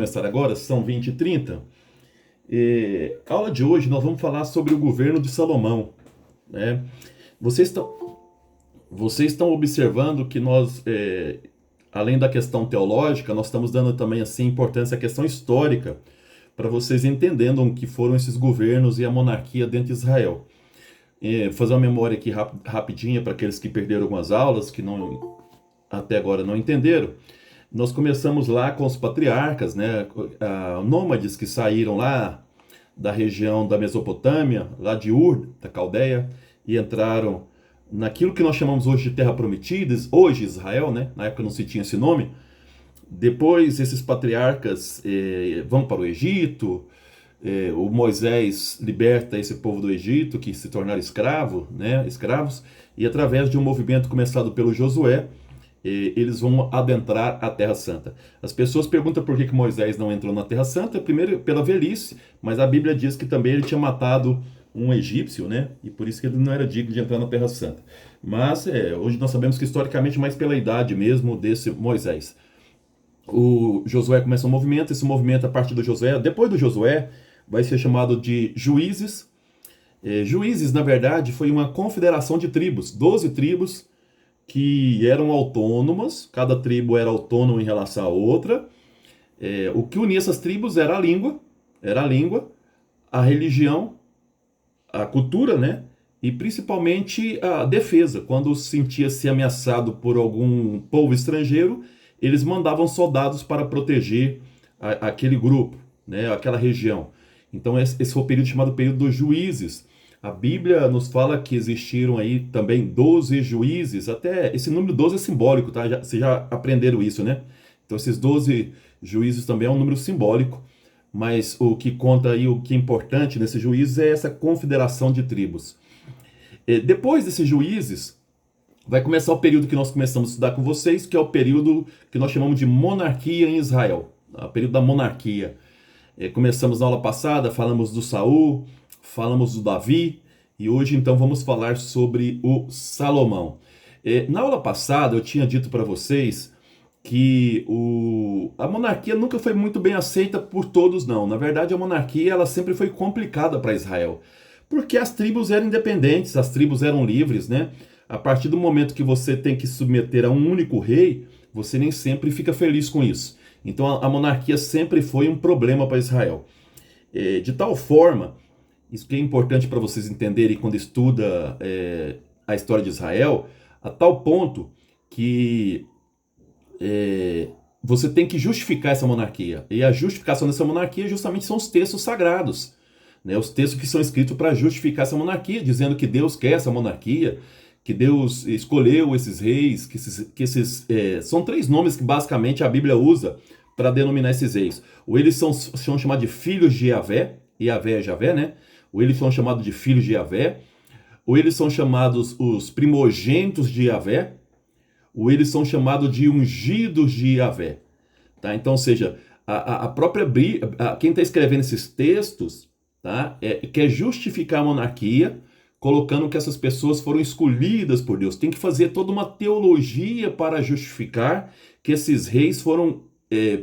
começar agora, são 20h30. A aula de hoje nós vamos falar sobre o governo de Salomão, né? Vocês estão, vocês estão observando que nós, além da questão teológica, nós estamos dando também assim importância à questão histórica, para vocês entendendo o que foram esses governos e a monarquia dentro de Israel. Fazer uma memória aqui rapidinha para aqueles que perderam algumas aulas, que não, até agora não entenderam. Nós começamos lá com os patriarcas, né, nômades que saíram lá da região da Mesopotâmia, lá de Ur, da Caldeia, e entraram naquilo que nós chamamos hoje de Terra Prometida, hoje Israel, né, na época não se tinha esse nome. Depois esses patriarcas vão para o Egito, o Moisés liberta esse povo do Egito, que se tornaram escravos, e através de um movimento começado pelo Josué, eles vão adentrar a Terra Santa. As pessoas perguntam por que Moisés não entrou na Terra Santa. Primeiro, pela velhice, mas a Bíblia diz que também ele tinha matado um egípcio, né? E por isso que ele não era digno de entrar na Terra Santa. Mas hoje nós sabemos que historicamente mais pela idade mesmo desse Moisés. O Josué começa um movimento, esse movimento a partir do Josué, depois do Josué, vai ser chamado de Juízes. Juízes, na verdade, foi uma confederação de tribos, 12 tribos, que eram autônomas, cada tribo era autônoma em relação à outra. O que unia essas tribos era a língua, a religião, a cultura, né? E principalmente a defesa. Quando sentia-se ameaçado por algum povo estrangeiro, eles mandavam soldados para proteger aquele grupo, né? Aquela região. Então esse foi o período chamado período dos juízes. A Bíblia nos fala que existiram aí também 12 juízes, até esse número 12 é simbólico, tá? Vocês já aprenderam isso, né? Então esses 12 juízes também é um número simbólico, mas o que conta aí, o que é importante nesses juízes é essa confederação de tribos. Depois desses juízes, vai começar o período que nós começamos a estudar com vocês, que é o período que nós chamamos de monarquia em Israel, o período da monarquia. Começamos na aula passada, falamos do Saul, falamos do Davi, e hoje então vamos falar sobre o Salomão. Na aula passada eu tinha dito para vocês que a monarquia nunca foi muito bem aceita por todos, não. Na verdade, a monarquia ela sempre foi complicada para Israel, porque as tribos eram independentes, as tribos eram livres, né? A partir do momento que você tem que se submeter a um único rei, você nem sempre fica feliz com isso. Então a monarquia sempre foi um problema para Israel. De tal forma, isso que é importante para vocês entenderem quando estuda a história de Israel, a tal ponto que você tem que justificar essa monarquia. E a justificação dessa monarquia justamente são os textos sagrados, né? Os textos que são escritos para justificar essa monarquia, dizendo que Deus quer essa monarquia, que Deus escolheu esses reis, são três nomes que basicamente a Bíblia usa para denominar esses reis. Ou eles são chamados de filhos de Yahvé, Yahvé é Javé, né? Ou eles são chamados de filhos de Yahvé, ou eles são chamados os primogênitos de Yahvé, ou eles são chamados de ungidos de Yahvé. Tá? Então, ou seja, a própria quem está escrevendo esses textos, tá? Quer justificar a monarquia, colocando que essas pessoas foram escolhidas por Deus. Tem que fazer toda uma teologia para justificar que esses reis foram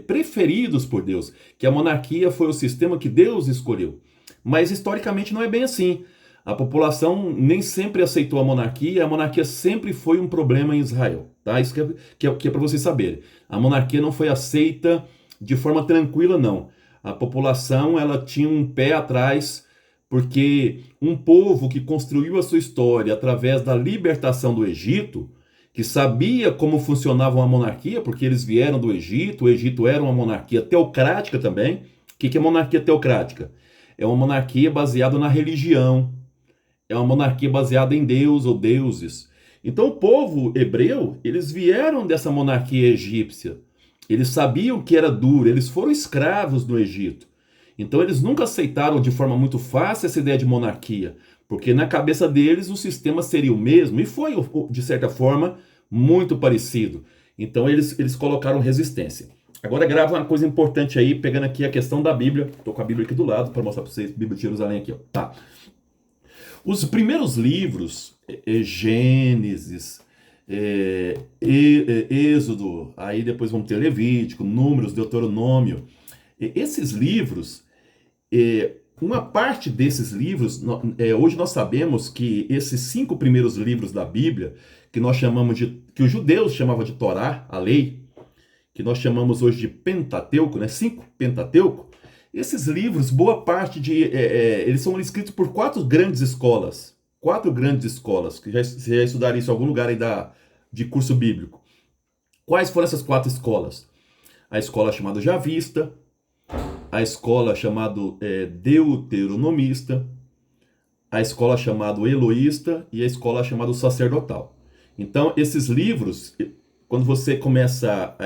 preferidos por Deus, que a monarquia foi o sistema que Deus escolheu. Mas historicamente não é bem assim. A população nem sempre aceitou a monarquia sempre foi um problema em Israel. Tá? Isso que é para vocês saberem. A monarquia não foi aceita de forma tranquila, não. A população ela tinha um pé atrás, porque um povo que construiu a sua história através da libertação do Egito, que sabia como funcionava uma monarquia, porque eles vieram do Egito, o Egito era uma monarquia teocrática também. O que é monarquia teocrática? É uma monarquia baseada na religião, é uma monarquia baseada em Deus ou deuses. Então o povo hebreu, eles vieram dessa monarquia egípcia, eles sabiam que era duro, eles foram escravos no Egito. Então eles nunca aceitaram de forma muito fácil essa ideia de monarquia, porque na cabeça deles o sistema seria o mesmo, e foi, de certa forma, muito parecido. Então eles colocaram resistência. Agora grava uma coisa importante aí, pegando aqui a questão da Bíblia. Estou com a Bíblia aqui do lado para mostrar para vocês, Bíblia de Jerusalém aqui, ó. Tá. Os primeiros livros, Gênesis, Êxodo, aí depois vamos ter Levítico, Números, Deuteronômio, Esses livros, uma parte desses livros, hoje nós sabemos que esses 5 primeiros livros da Bíblia, que nós chamamos que os judeus chamavam de Torá, a lei, que nós chamamos hoje de Pentateuco, né? 5 Pentateuco, esses livros, boa parte eles são escritos por 4 grandes escolas. 4 grandes escolas, que você já estudaram isso em algum lugar aí de curso bíblico. Quais foram essas 4 escolas? A escola chamada Javista, a escola chamada Deuteronomista, a escola chamada Eloísta e a escola chamada Sacerdotal. Então, esses livros, quando você começa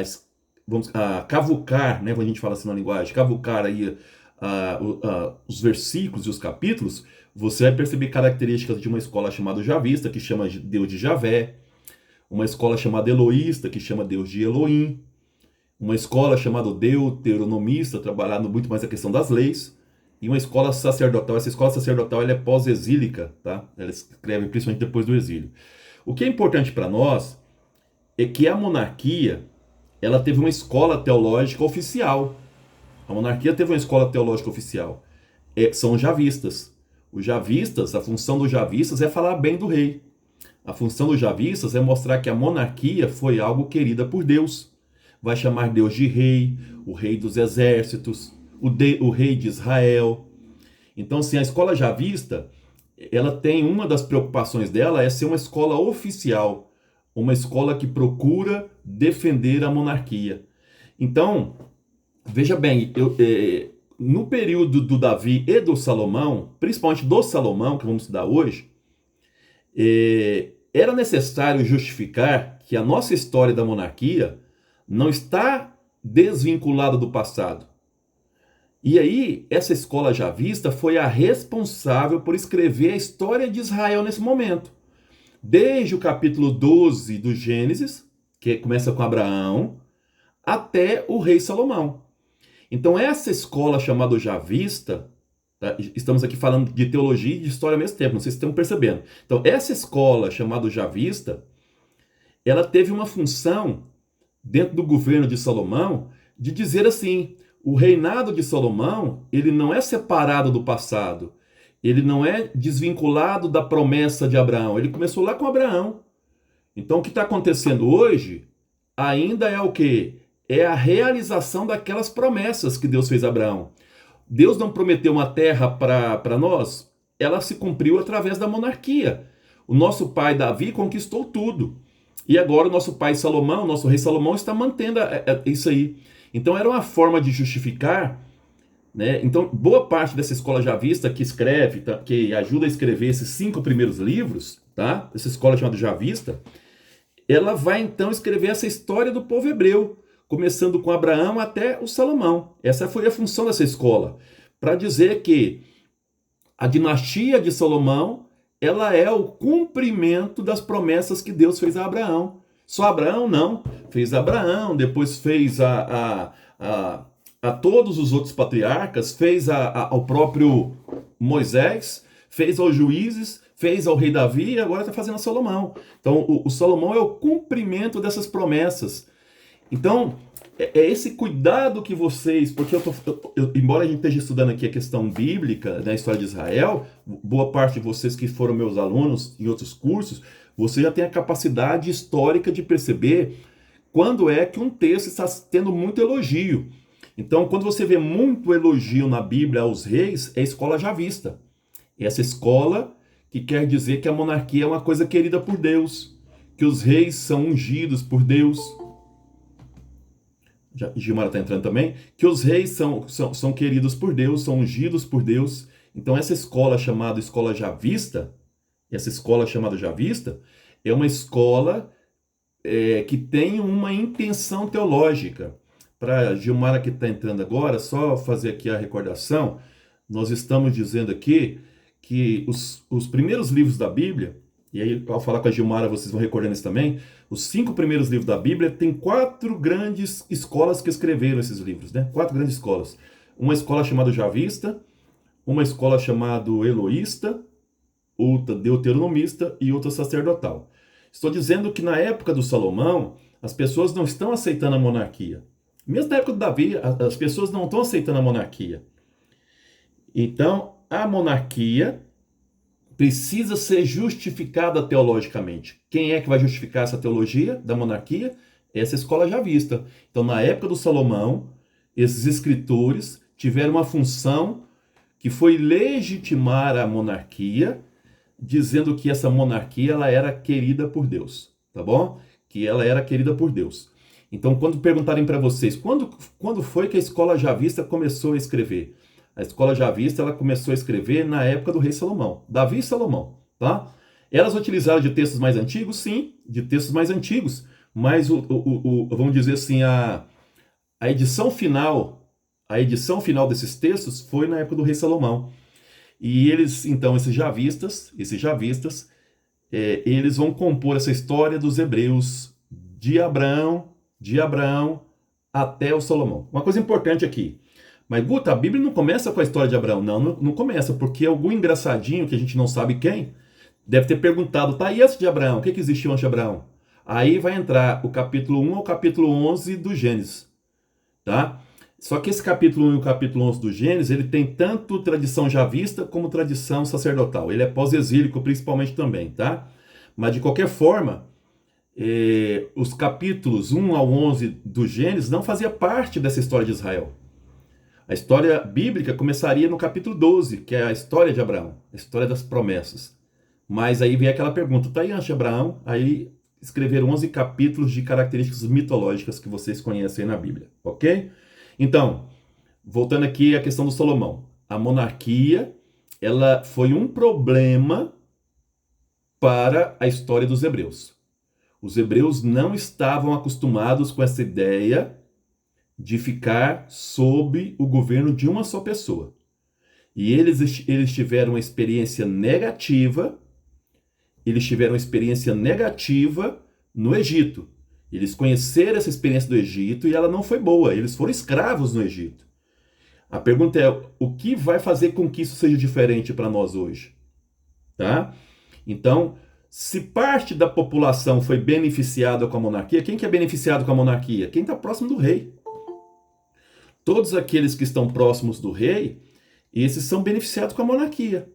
a cavucar, né, quando a gente fala assim na linguagem, cavucar aí os versículos e os capítulos, você vai perceber características de uma escola chamada Javista, que chama Deus de Javé, uma escola chamada Eloísta, que chama Deus de Elohim, uma escola chamada Deuteronomista, trabalhando muito mais a questão das leis, e uma escola sacerdotal. Essa escola sacerdotal ela é pós-exílica, tá? Ela escreve principalmente depois do exílio. O que é importante para nós é que a monarquia ela teve uma escola teológica oficial. A monarquia teve uma escola teológica oficial. São os javistas. Os javistas, a função dos javistas é falar bem do rei. A função dos javistas é mostrar que a monarquia foi algo querida por Deus. Vai chamar Deus de rei, o rei dos exércitos, o rei de Israel. Então, assim, a escola javista, ela tem uma das preocupações dela é ser uma escola oficial, uma escola que procura defender a monarquia. Então, veja bem, no período do Davi e do Salomão, principalmente do Salomão, que vamos estudar hoje, era necessário justificar que a nossa história da monarquia não está desvinculada do passado. E aí, essa escola javista foi a responsável por escrever a história de Israel nesse momento. Desde o capítulo 12 do Gênesis, que começa com Abraão, até o rei Salomão. Então, essa escola chamada javista, tá? Estamos aqui falando de teologia e de história ao mesmo tempo, não sei se estão percebendo. Então, essa escola chamada javista, ela teve uma função dentro do governo de Salomão de dizer assim, o reinado de Salomão, ele não é separado do passado, ele não é desvinculado da promessa de Abraão, ele começou lá com Abraão. Então, o que está acontecendo hoje ainda é o quê? É a realização daquelas promessas que Deus fez a Abraão. Deus não prometeu uma terra para nós, ela se cumpriu através da monarquia. O nosso pai Davi conquistou tudo. E agora o nosso pai Salomão, nosso rei Salomão, está mantendo isso aí. Então era uma forma de justificar, né? Então boa parte dessa escola javista que escreve, tá? Que ajuda a escrever esses 5 primeiros livros, tá? Essa escola chamada javista, ela vai então escrever essa história do povo hebreu, começando com Abraão até o Salomão. Essa foi a função dessa escola, para dizer que a dinastia de Salomão, ela é o cumprimento das promessas que Deus fez a Abraão. Só Abraão não, fez Abraão, depois fez a todos os outros patriarcas, fez ao próprio Moisés, fez aos juízes, fez ao rei Davi e agora está fazendo a Salomão. Então o Salomão é o cumprimento dessas promessas. Então, é esse cuidado que vocês, porque embora a gente esteja estudando aqui a questão bíblica da história de Israel, boa parte de vocês que foram meus alunos em outros cursos, você já tem a capacidade histórica de perceber quando é que um texto está tendo muito elogio. Então, quando você vê muito elogio na Bíblia aos reis, é a escola javista. Essa escola que quer dizer que a monarquia é uma coisa querida por Deus, que os reis são ungidos por Deus. Gilmar está entrando também, que os reis são queridos por Deus, são ungidos por Deus. Então essa escola chamada escola javista, é uma escola que tem uma intenção teológica. Para Gilmar que está entrando agora, só fazer aqui a recordação, nós estamos dizendo aqui que os primeiros livros da Bíblia, e aí ao falar com a Gilmara vocês vão recordando isso também, os 5 primeiros livros da Bíblia tem 4 grandes escolas que escreveram esses livros, né? 4 grandes escolas. Uma escola chamada javista, uma escola chamada eloísta, outra deuteronomista e outra sacerdotal. Estou dizendo que na época do Salomão, as pessoas não estão aceitando a monarquia. Mesmo na época do Davi, as pessoas não estão aceitando a monarquia. Então, a monarquia precisa ser justificada teologicamente. Quem é que vai justificar essa teologia da monarquia? Essa escola javista. Então, na época do Salomão, esses escritores tiveram uma função que foi legitimar a monarquia, dizendo que essa monarquia ela era querida por Deus, tá bom? Que ela era querida por Deus. Então, quando perguntarem para vocês, quando foi que a escola javista começou a escrever? A escola javista ela começou a escrever na época do rei Salomão, Davi e Salomão, tá? Elas utilizaram de textos mais antigos? Sim, de textos mais antigos, mas vamos dizer assim, a edição final, a edição final desses textos foi na época do rei Salomão. E eles, então, esses javistas, eles vão compor essa história dos hebreus de Abraão até o Salomão. Uma coisa importante aqui, mas Guta, a Bíblia não começa com a história de Abraão, não começa, porque algum engraçadinho que a gente não sabe quem, deve ter perguntado, tá, e antes de Abraão, o que existiu antes de Abraão? Aí vai entrar o capítulo 1 ao capítulo 11 do Gênesis, tá? Só que esse capítulo 1 e o capítulo 11 do Gênesis, ele tem tanto tradição javista como tradição sacerdotal. Ele é pós-exílico principalmente também, tá? Mas de qualquer forma, os capítulos 1 ao 11 do Gênesis não fazia parte dessa história de Israel. A história bíblica começaria no capítulo 12, que é a história de Abraão, a história das promessas. Mas aí vem aquela pergunta, tá aí antes de Abraão? Aí escreveram 11 capítulos de características mitológicas que vocês conhecem na Bíblia, ok? Então, voltando aqui à questão do Salomão. A monarquia, ela foi um problema para a história dos hebreus. Os hebreus não estavam acostumados com essa ideia de ficar sob o governo de uma só pessoa. E eles tiveram uma experiência negativa, no Egito. Eles conheceram essa experiência do Egito e ela não foi boa. Eles foram escravos no Egito. A pergunta é, o que vai fazer com que isso seja diferente para nós hoje? Tá? Então, se parte da população foi beneficiada com a monarquia, quem que é beneficiado com a monarquia? Quem está próximo do rei. Todos aqueles que estão próximos do rei, esses são beneficiados com a monarquia.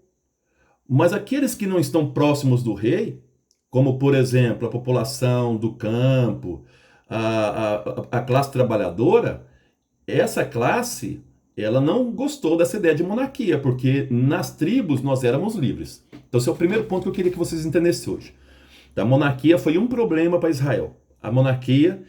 Mas aqueles que não estão próximos do rei, como, por exemplo, a população do campo, a classe trabalhadora, essa classe, ela não gostou dessa ideia de monarquia, porque nas tribos nós éramos livres. Então, esse é o primeiro ponto que eu queria que vocês entendessem hoje. A monarquia foi um problema para Israel. A monarquia,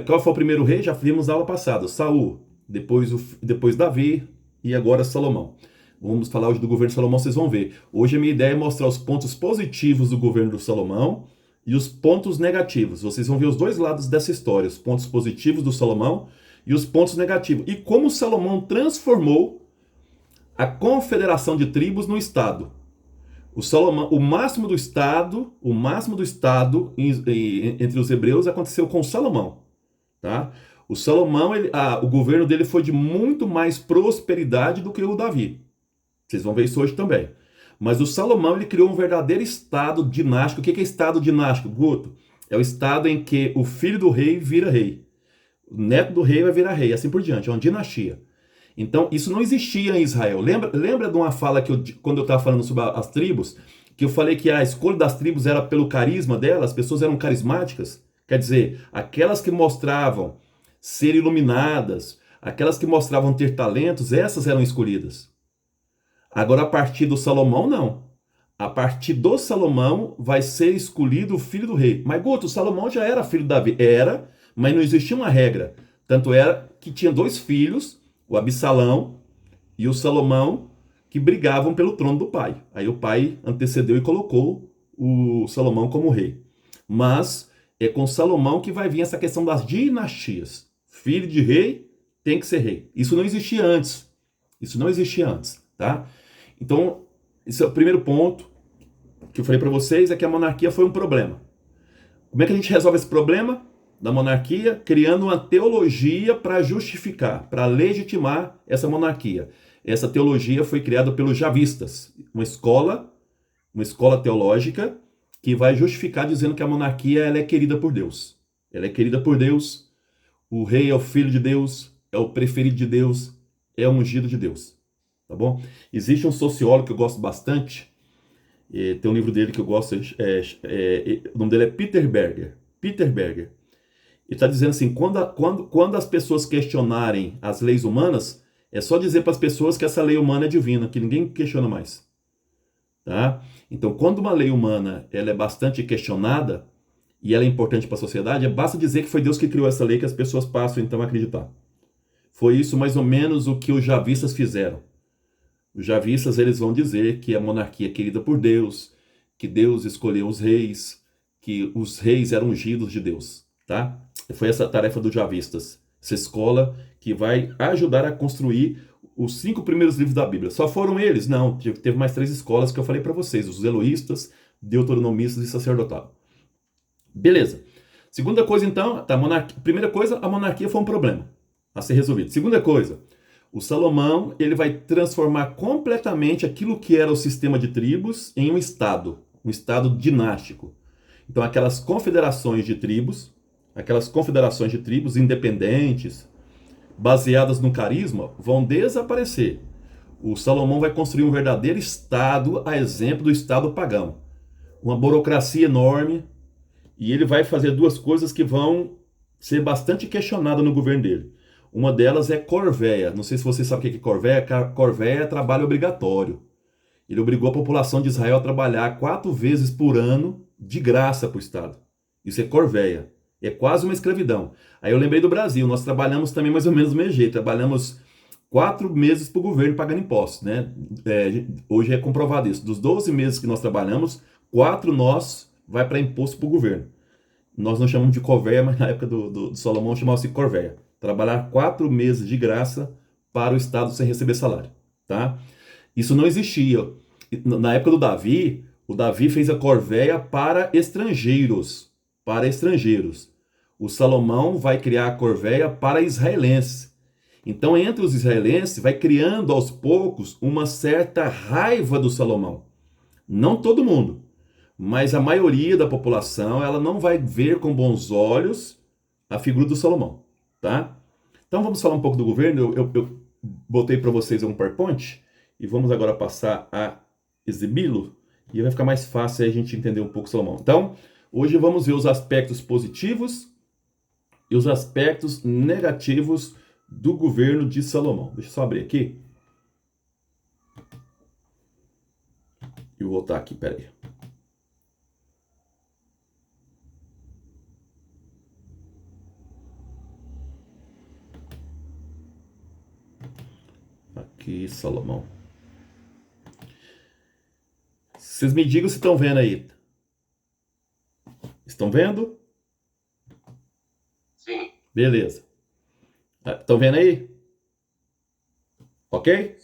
qual foi o primeiro rei? Já vimos na aula passada, Saul, depois Davi e agora Salomão. Vamos falar hoje do governo de Salomão, vocês vão ver. Hoje a minha ideia é mostrar os pontos positivos do governo de Salomão e os pontos negativos. Vocês vão ver os dois lados dessa história, os pontos positivos do Salomão e os pontos negativos. E como Salomão transformou a confederação de tribos no Estado. O máximo do Estado entre os hebreus aconteceu com Salomão. Tá? O Salomão, o governo dele foi de muito mais prosperidade do que o Davi. Vocês vão ver isso hoje também. Mas o Salomão, ele criou um verdadeiro estado dinástico. O que é estado dinástico, Guto? É o estado em que o filho do rei vira rei. O neto do rei vai virar rei, assim por diante. É uma dinastia. Então, isso não existia em Israel. Lembra de uma fala quando eu estava falando sobre as tribos, que eu falei que a escolha das tribos era pelo carisma delas, as pessoas eram carismáticas? Quer dizer, aquelas que mostravam ser iluminadas, aquelas que mostravam ter talentos, essas eram escolhidas. Agora, a partir do Salomão, não. A partir do Salomão vai ser escolhido o filho do rei. Mas, Guto, o Salomão já era filho de Davi. Era, mas não existia uma regra. Tanto era que tinha dois filhos, o Absalão e o Salomão, que brigavam pelo trono do pai. Aí o pai antecedeu e colocou o Salomão como rei. Mas é com Salomão que vai vir essa questão das dinastias. Filho de rei tem que ser rei. Isso não existia antes. Tá? Então, esse é o primeiro ponto que eu falei para vocês, é que a monarquia foi um problema. Como é que a gente resolve esse problema da monarquia? Criando uma teologia para justificar, para legitimar essa monarquia. Essa teologia foi criada pelos javistas, uma escola teológica que vai justificar dizendo que a monarquia ela é querida por Deus. Ela é querida por Deus. O rei é o filho de Deus, é o preferido de Deus, é o ungido de Deus. Tá bom? Existe um sociólogo que eu gosto bastante, tem um livro dele que eu gosto, o nome dele é Peter Berger. Peter Berger. Ele está dizendo assim, quando as pessoas questionarem as leis humanas, é só dizer para as pessoas que essa lei humana é divina, que ninguém questiona mais. Tá? Então, quando uma lei humana ela é bastante questionada, e ela é importante para a sociedade, basta dizer que foi Deus que criou essa lei que as pessoas passam então a acreditar. Foi isso mais ou menos o que os javistas fizeram. Os javistas eles vão dizer que a monarquia é querida por Deus, que Deus escolheu os reis, que os reis eram ungidos de Deus, tá? Foi essa a tarefa dos javistas, essa escola que vai ajudar a construir os 5 primeiros livros da Bíblia. Só foram eles? Não, teve mais 3 escolas que eu falei para vocês, os eloístas, deuteronomistas e sacerdotal. Beleza. Segunda coisa então, primeira coisa, a monarquia foi um problema a ser resolvido. Segunda coisa, o Salomão ele vai transformar completamente aquilo que era o sistema de tribos em um estado dinástico. Então aquelas confederações de tribos independentes, baseadas no carisma, vão desaparecer. O Salomão vai construir um verdadeiro estado, a exemplo do estado pagão. Uma burocracia enorme, e ele vai fazer 2 coisas que vão ser bastante questionadas no governo dele. Uma delas é corvéia. Não sei se você sabe o que é corvéia. Corvéia é trabalho obrigatório. Ele obrigou a população de Israel a trabalhar 4 vezes por ano de graça para o Estado. Isso é corvéia. É quase uma escravidão. Aí eu lembrei do Brasil. Nós trabalhamos também mais ou menos do mesmo jeito. Trabalhamos 4 meses para o governo pagando impostos, né? Hoje é comprovado isso. Dos 12 meses que nós trabalhamos, 4 nós vai para imposto para o governo. Nós não chamamos de corvéia, mas na época do Salomão chamava-se corvéia. Trabalhar 4 meses de graça para o Estado sem receber salário. Tá? Isso não existia. Na época do Davi, o Davi fez a corvéia para estrangeiros. Para estrangeiros. O Salomão vai criar a corvéia para israelenses. Então, entre os israelenses, vai criando aos poucos uma certa raiva do Salomão. Não todo mundo, mas a maioria da população ela não vai ver com bons olhos a figura do Salomão. Tá? Então vamos falar um pouco do governo. Eu botei para vocês um PowerPoint e vamos agora passar a exibi-lo e vai ficar mais fácil a gente entender um pouco o Salomão. Então, hoje vamos ver os aspectos positivos e os aspectos negativos do governo de Salomão. Deixa eu só abrir aqui. E voltar aqui, peraí. Aqui, Salomão. Vocês me digam se estão vendo aí. Estão vendo? Sim. Beleza. Estão vendo aí? Ok?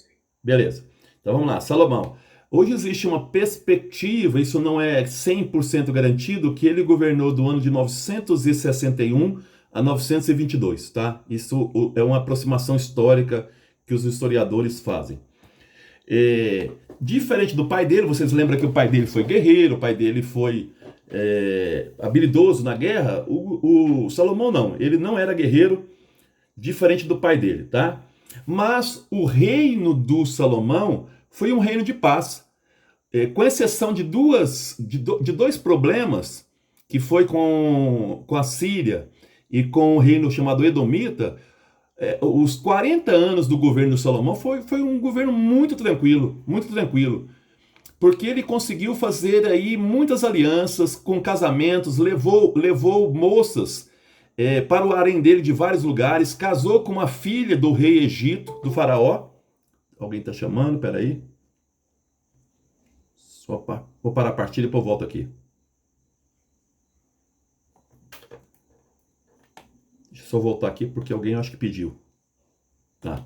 Beleza. Então vamos lá, Salomão. Hoje existe uma perspectiva, isso não é 100% garantido, que ele governou do ano de 961 a 922, tá? Isso é uma aproximação histórica que os historiadores fazem. Diferente do pai dele, vocês lembram que o pai dele foi guerreiro, o pai dele foi habilidoso na guerra? O Salomão não, ele não era guerreiro, diferente do pai dele, tá? Mas o reino do Salomão foi um reino de paz, com exceção de 2 problemas, que foi com a Síria e com o reino chamado Edomita. Os 40 anos do governo de Salomão foi um governo muito tranquilo, porque ele conseguiu fazer aí muitas alianças com casamentos, levou moças para o harém dele de vários lugares, casou com uma filha do rei Egito, do faraó. Alguém está chamando, peraí. Vou parar a partida e depois volto aqui. Deixa eu só voltar aqui porque alguém acho que pediu. Tá.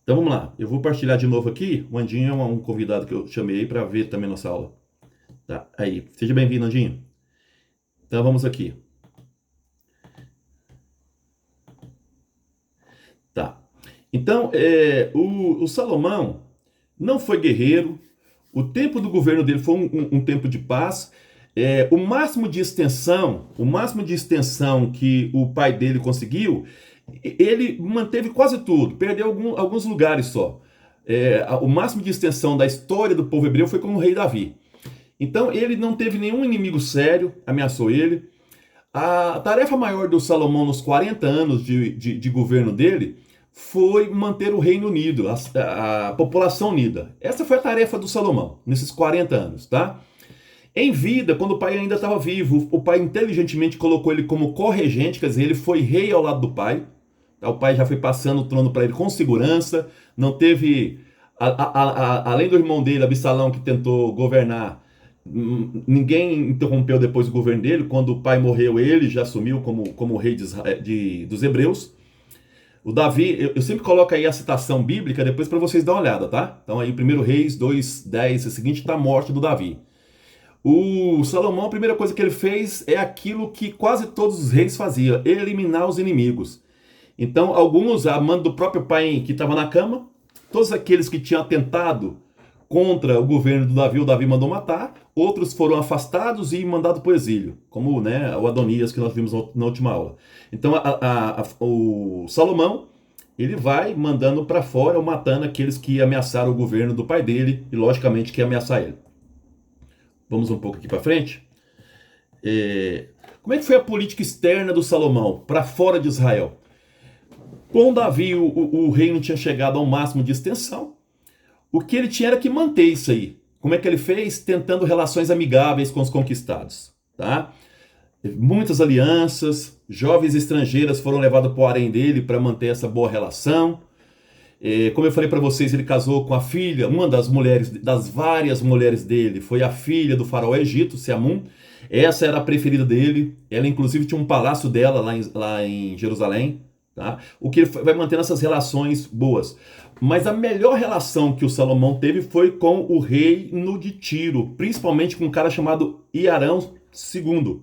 Então vamos lá. Eu vou partilhar de novo aqui. O Andinho é um convidado que eu chamei para ver também nossa aula. Tá. Aí. Seja bem-vindo, Andinho. Então vamos aqui. Tá. Então, o Salomão não foi guerreiro. O tempo do governo dele foi um tempo de paz. O máximo de extensão que o pai dele conseguiu, ele manteve quase tudo, perdeu alguns lugares só. O máximo de extensão da história do povo hebreu foi com o rei Davi. Então ele não teve nenhum inimigo sério, ameaçou ele. A tarefa maior do Salomão nos 40 anos de governo dele foi manter o reino unido, a população unida. Essa foi a tarefa do Salomão nesses 40 anos, tá? Em vida, quando o pai ainda estava vivo, o pai inteligentemente colocou ele como corregente, quer dizer, ele foi rei ao lado do pai. O pai já foi passando o trono para ele com segurança, não teve, além do irmão dele, Absalão, que tentou governar, ninguém interrompeu depois o governo dele. Quando o pai morreu, ele já assumiu como rei dos hebreus. O Davi, eu sempre coloco aí a citação bíblica depois para vocês dar uma olhada, tá? Então aí 1 Reis 2:10, o seguinte, está a morte do Davi. O Salomão, a primeira coisa que ele fez é aquilo que quase todos os reis faziam: eliminar os inimigos. Então, alguns, a mando do próprio pai que estava na cama, todos aqueles que tinham atentado contra o governo do Davi, o Davi mandou matar. Outros foram afastados e mandados para o exílio, como, né, o Adonias que nós vimos na última aula. Então, o Salomão, ele vai mandando para fora ou matando aqueles que ameaçaram o governo do pai dele e, logicamente, que ia ameaçar ele. Vamos um pouco aqui para frente. Como é que foi a política externa do Salomão para fora de Israel? Com Davi, o reino tinha chegado ao máximo de extensão. O que ele tinha era que manter isso aí. Como é que ele fez? Tentando relações amigáveis com os conquistados. Tá? Muitas alianças, jovens estrangeiras foram levadas para o harém dele para manter essa boa relação. Como eu falei para vocês, ele casou com a filha, uma das várias mulheres dele, foi a filha do faraó Egito, Seamun. Essa era a preferida dele. Ela, inclusive, tinha um palácio dela lá em Jerusalém. Tá? O que ele vai mantendo essas relações boas. Mas a melhor relação que o Salomão teve foi com o reino de Tiro, principalmente com um cara chamado Hiarão II.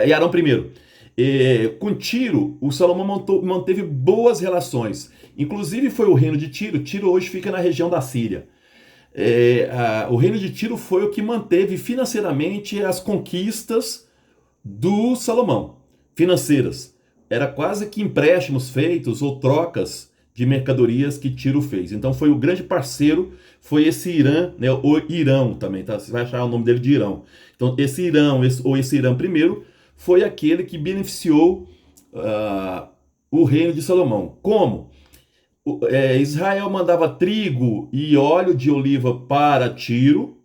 Hiarão I. Com Tiro, o Salomão manteve boas relações. Inclusive foi o reino de Tiro. Tiro hoje fica na região da Síria. O reino de Tiro foi o que manteve financeiramente as conquistas do Salomão, financeiras. Era quase que empréstimos feitos ou trocas de mercadorias que Tiro fez. Então foi o grande parceiro, foi esse Irã, né, o Irão também, tá? Você vai achar o nome dele de Irão. Então esse Irão, esse Irã I, foi aquele que beneficiou o reino de Salomão. Como? Israel mandava trigo e óleo de oliva para Tiro,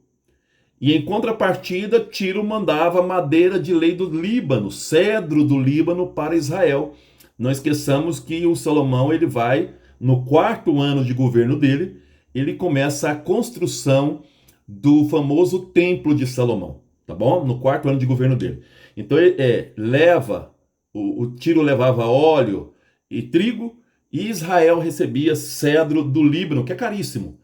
e em contrapartida, Tiro mandava madeira de lei do Líbano, cedro do Líbano, para Israel. Não esqueçamos que o Salomão, ele vai, no 4º ano de governo dele, ele começa a construção do famoso Templo de Salomão, tá bom? No 4º ano de governo dele. Então, o Tiro levava óleo e trigo, e Israel recebia cedro do Líbano, que é caríssimo.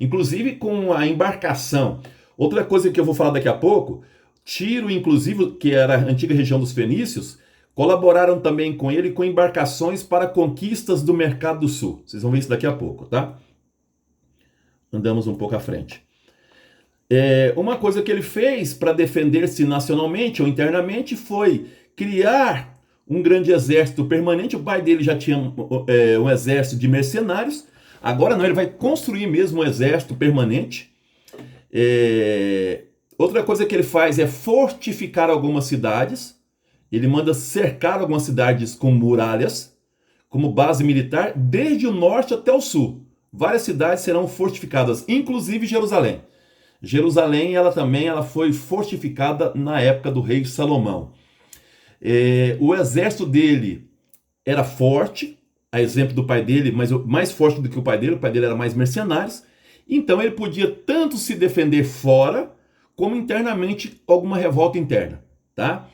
Inclusive com a embarcação. Outra coisa que eu vou falar daqui a pouco, Tiro, inclusive, que era a antiga região dos fenícios, colaboraram também com ele com embarcações para conquistas do Mercado do Sul. Vocês vão ver isso daqui a pouco, tá? Andamos um pouco à frente. Uma coisa que ele fez para defender-se nacionalmente ou internamente foi criar um grande exército permanente. O pai dele já tinha um exército de mercenários. Agora não, ele vai construir mesmo um exército permanente. Outra coisa que ele faz é fortificar algumas cidades. Ele manda cercar algumas cidades com muralhas, como base militar, desde o norte até o sul. Várias cidades serão fortificadas, inclusive Jerusalém. Jerusalém, ela foi fortificada na época do rei Salomão. O exército dele era forte, a exemplo do pai dele, mas mais forte do que o pai dele era mais mercenários. Então ele podia tanto se defender fora, como internamente alguma revolta interna, tá?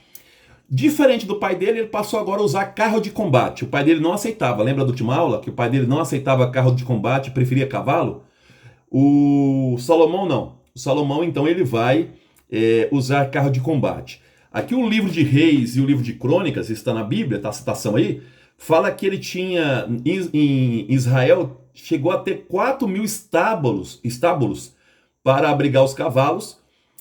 Diferente do pai dele, ele passou agora a usar carro de combate. O pai dele não aceitava, lembra da última aula? Que o pai dele não aceitava carro de combate, preferia cavalo? O Salomão não. O Salomão, então, ele vai usar carro de combate. Aqui o livro de Reis e o livro de Crônicas, está na Bíblia, tá a citação aí, fala que ele tinha, em Israel, chegou a ter 4.000 estábulos para abrigar os cavalos,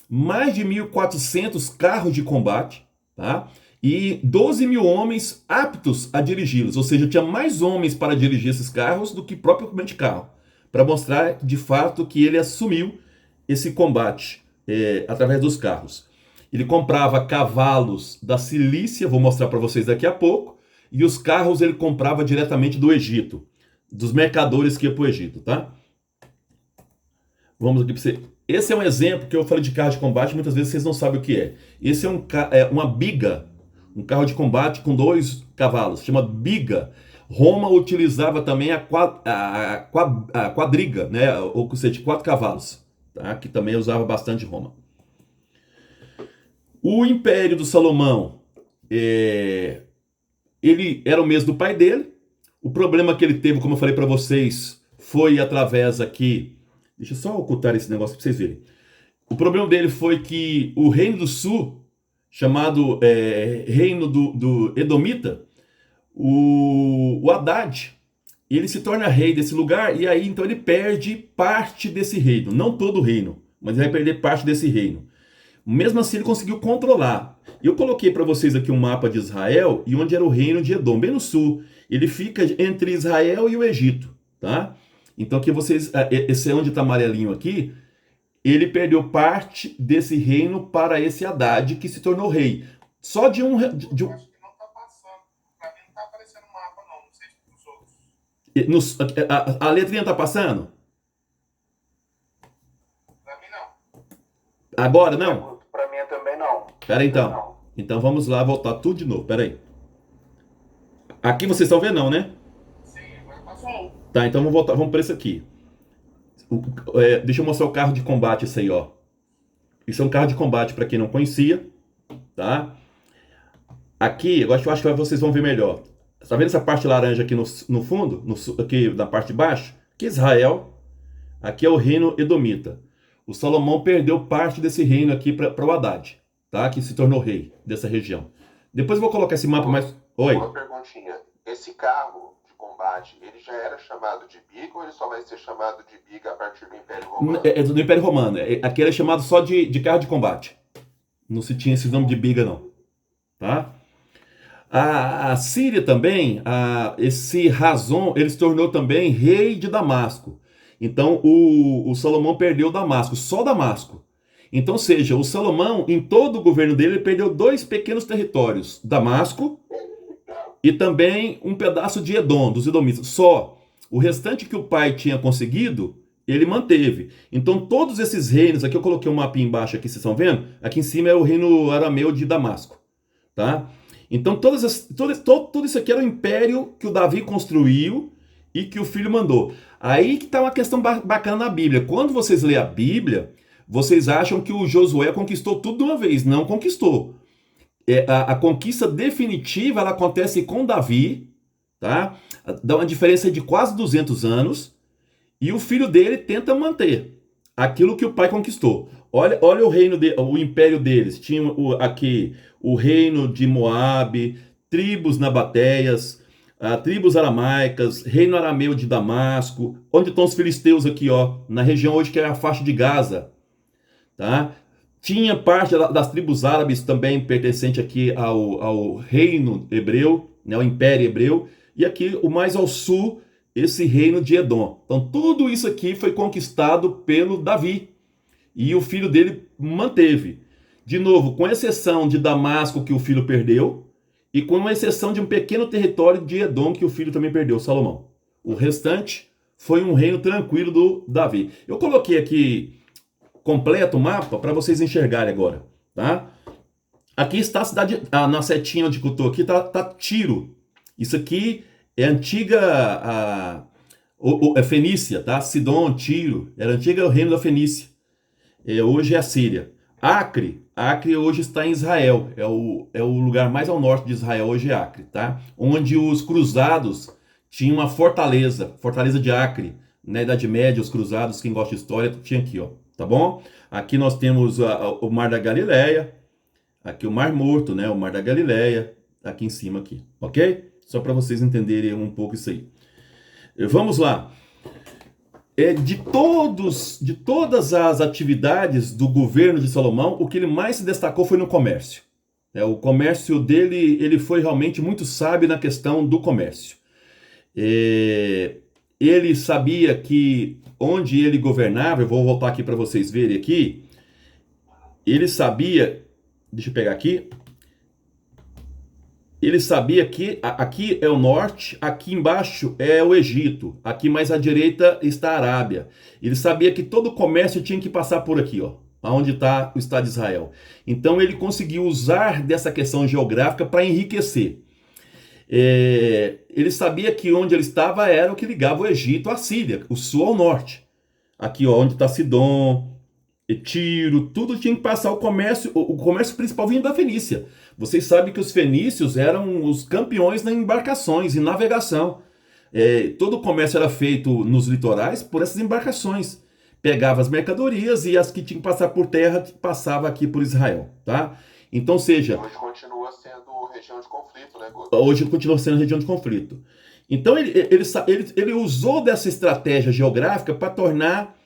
mais de 1.400 carros de combate, tá? E 12 mil homens aptos a dirigi-los, ou seja, tinha mais homens para dirigir esses carros do que propriamente carro, para mostrar de fato que ele assumiu esse combate através dos carros. Ele comprava cavalos da Cilícia, vou mostrar para vocês daqui a pouco, e os carros ele comprava diretamente do Egito, dos mercadores que iam para o Egito, tá? Vamos aqui para você. Esse é um exemplo que eu falei de carro de combate, muitas vezes vocês não sabem o que é. Esse é uma biga, um carro de combate com 2 cavalos, chama biga. Roma utilizava também a quadriga, né? Ou seja, de 4 cavalos, tá? Que também usava bastante Roma. O Império do Salomão, ele era o mesmo do pai dele. O problema que ele teve, como eu falei para vocês, foi através aqui. Deixa eu só ocultar esse negócio para vocês verem. O problema dele foi que o reino do sul, chamado reino do Edomita, o Haddad, ele se torna rei desse lugar e aí então ele perde parte desse reino. Não todo o reino, mas ele vai perder parte desse reino. Mesmo assim ele conseguiu controlar. Eu coloquei para vocês aqui um mapa de Israel e onde era o reino de Edom, bem no sul. Ele fica entre Israel e o Egito, tá? Então aqui vocês, esse é onde está amarelinho aqui, ele perdeu parte desse reino para esse Haddad que se tornou rei. Só de um... Acho que não tá passando. Pra mim não tá aparecendo no mapa, não. Não sei se pros outros. a letrinha está passando? Pra mim não. Agora não? Pra mim também não. Espera aí, então. Então vamos lá voltar tudo de novo. Espera aí. Aqui vocês estão vendo não, né? Sim, agora passou. Tá, então vamos voltar, vamos para isso aqui. Deixa eu mostrar o carro de combate, isso aí, ó. Isso é um carro de combate para quem não conhecia, tá? Aqui, eu acho que vocês vão ver melhor. Tá vendo essa parte laranja aqui no fundo? Aqui na parte de baixo? Aqui é Israel. Aqui é o reino Edomita. O Salomão perdeu parte desse reino aqui para o Haddad, tá? Que se tornou rei dessa região. Depois eu vou colocar esse mapa mais... Oi. Uma perguntinha. Esse carro de combate, ele já era chamado de biga ou ele só vai ser chamado de biga a partir do Império Romano? É do Império Romano. Aqui era chamado só de carro de combate. Não se tinha esse nome de biga, não. Tá? A Síria também, esse Razon, ele se tornou também rei de Damasco. Então o Salomão perdeu Damasco, só Damasco. Então, seja, o Salomão, em todo o governo dele, ele perdeu 2 pequenos territórios, Damasco e também um pedaço de Edom, dos edomitas. Só. O restante que o pai tinha conseguido, ele manteve. Então, todos esses reinos, aqui eu coloquei um mapinha embaixo, aqui vocês estão vendo? Aqui em cima é o reino arameu de Damasco. Tá? Então, tudo isso aqui era o império que o Davi construiu e que o filho mandou. Aí que está uma questão bacana na Bíblia. Quando vocês lêem a Bíblia, vocês acham que o Josué conquistou tudo de uma vez. Não conquistou. A conquista definitiva ela acontece com Davi, tá? Dá uma diferença de quase 200 anos. E o filho dele tenta manter aquilo que o pai conquistou. Olha o império deles. Tinha aqui o reino de Moabe, tribos nabateias, tribos aramaicas, reino arameu de Damasco. Onde estão os filisteus aqui, ó? Na região hoje que é a faixa de Gaza. Tá? Tinha parte das tribos árabes também pertencente aqui ao reino hebreu, né, ao império hebreu. E aqui, o mais ao sul, esse reino de Edom. Então, tudo isso aqui foi conquistado pelo Davi. E o filho dele manteve. De novo, com exceção de Damasco, que o filho perdeu, e com exceção de um pequeno território de Edom, que o filho também perdeu, Salomão. O restante foi um reino tranquilo do Davi. Eu coloquei aqui completo o mapa para vocês enxergarem agora, tá? Aqui está a cidade, na setinha onde eu estou aqui, tá Tiro. Isso aqui é a antiga Fenícia, tá? Sidom, Tiro, era o antigo reino da Fenícia. Hoje é a Síria. Acre hoje está em Israel, é o lugar mais ao norte de Israel, hoje é Acre, tá? Onde os cruzados tinham uma fortaleza de Acre. Na Idade Média, os cruzados, quem gosta de história, tinha aqui, ó, tá bom? Aqui nós temos o Mar da Galileia, aqui o Mar Morto, né? O Mar da Galileia, aqui em cima aqui, ok? Só para vocês entenderem um pouco isso aí. Vamos lá. de todas as atividades do governo de Salomão, o que ele mais se destacou foi no comércio. O comércio dele, ele foi realmente muito sábio na questão do comércio. Ele sabia que onde ele governava, eu vou voltar aqui para vocês verem aqui, ele sabia, deixa eu pegar aqui, ele sabia que aqui é o norte, aqui embaixo é o Egito, aqui mais à direita está a Arábia. Ele sabia que todo o comércio tinha que passar por aqui, ó, onde está o Estado de Israel. Então ele conseguiu usar dessa questão geográfica para enriquecer. Ele sabia que onde ele estava era o que ligava o Egito à Síria, o sul ao norte. Aqui, ó, onde está Sidom, Tiro, tudo tinha que passar o comércio principal vinha da Fenícia. Vocês sabem que os fenícios eram os campeões nas embarcações e navegação. Todo o comércio era feito nos litorais por essas embarcações. Pegava as mercadorias e as que tinham que passar por terra passava aqui por Israel, tá? Então, seja... Hoje continua sendo região de conflito, né, Guto? Hoje continua sendo região de conflito. Então, ele usou dessa estratégia geográfica para tornar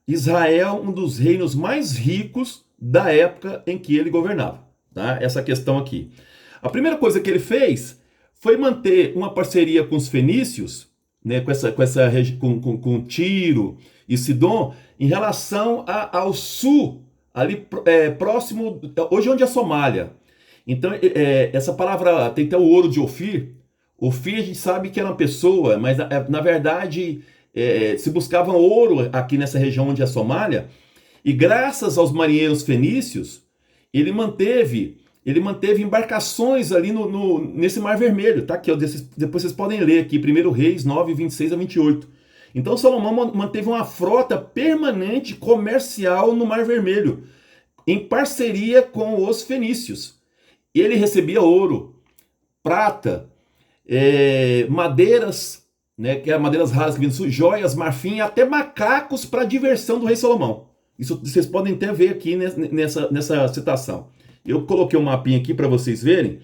Israel um dos reinos mais ricos da época em que ele governava, tá? Essa questão aqui. A primeira coisa que ele fez foi manter uma parceria com os fenícios, né, com Tiro e Sidom, em relação ao sul, ali próximo, hoje onde é a Somália. Então, essa palavra tem até o ouro de Ofir. Ofir a gente sabe que era uma pessoa, mas na verdade... se buscava ouro aqui nessa região onde é a Somália, e graças aos marinheiros fenícios, ele manteve embarcações ali nesse Mar Vermelho, tá? Aqui, ó, depois vocês podem ler aqui, 1 Reis 9, 26 a 28. Então Salomão manteve uma frota permanente comercial no Mar Vermelho, em parceria com os fenícios. Ele recebia ouro, prata, madeiras, né, que é madeiras raras que vinham do sul, joias, marfim e até macacos para diversão do rei Salomão. Isso vocês podem até ver aqui nessa citação. Eu coloquei um mapinha aqui para vocês verem.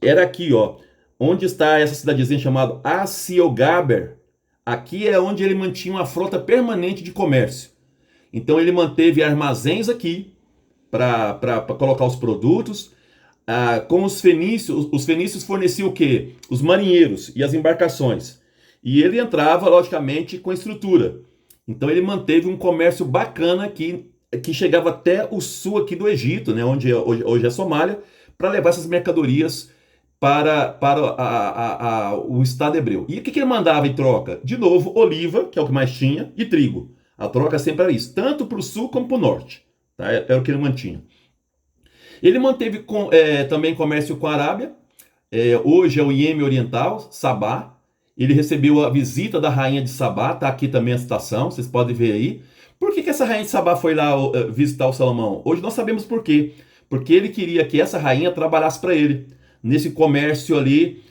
Era aqui, ó, onde está essa cidadezinha chamada Aciogaber. Aqui é onde ele mantinha uma frota permanente de comércio. Então ele manteve armazéns aqui para colocar os produtos. Com os fenícios forneciam o quê? Os marinheiros e as embarcações. E ele entrava, logicamente, com estrutura. Então ele manteve um comércio bacana aqui, que chegava até o sul aqui do Egito, né, onde hoje é a Somália, para levar essas mercadorias para o Estado hebreu. E o que ele mandava em troca? De novo, oliva, que é o que mais tinha, e trigo. A troca sempre era isso, tanto para o sul como para o norte. Tá? Era o que ele mantinha. Ele manteve também comércio com a Arábia. Hoje é o Iêmen Oriental, Sabá. Ele recebeu a visita da rainha de Sabá, tá aqui também a citação, vocês podem ver aí. Por que essa rainha de Sabá foi lá visitar o Salomão? Hoje nós sabemos por quê. Porque ele queria que essa rainha trabalhasse para ele, nesse comércio ali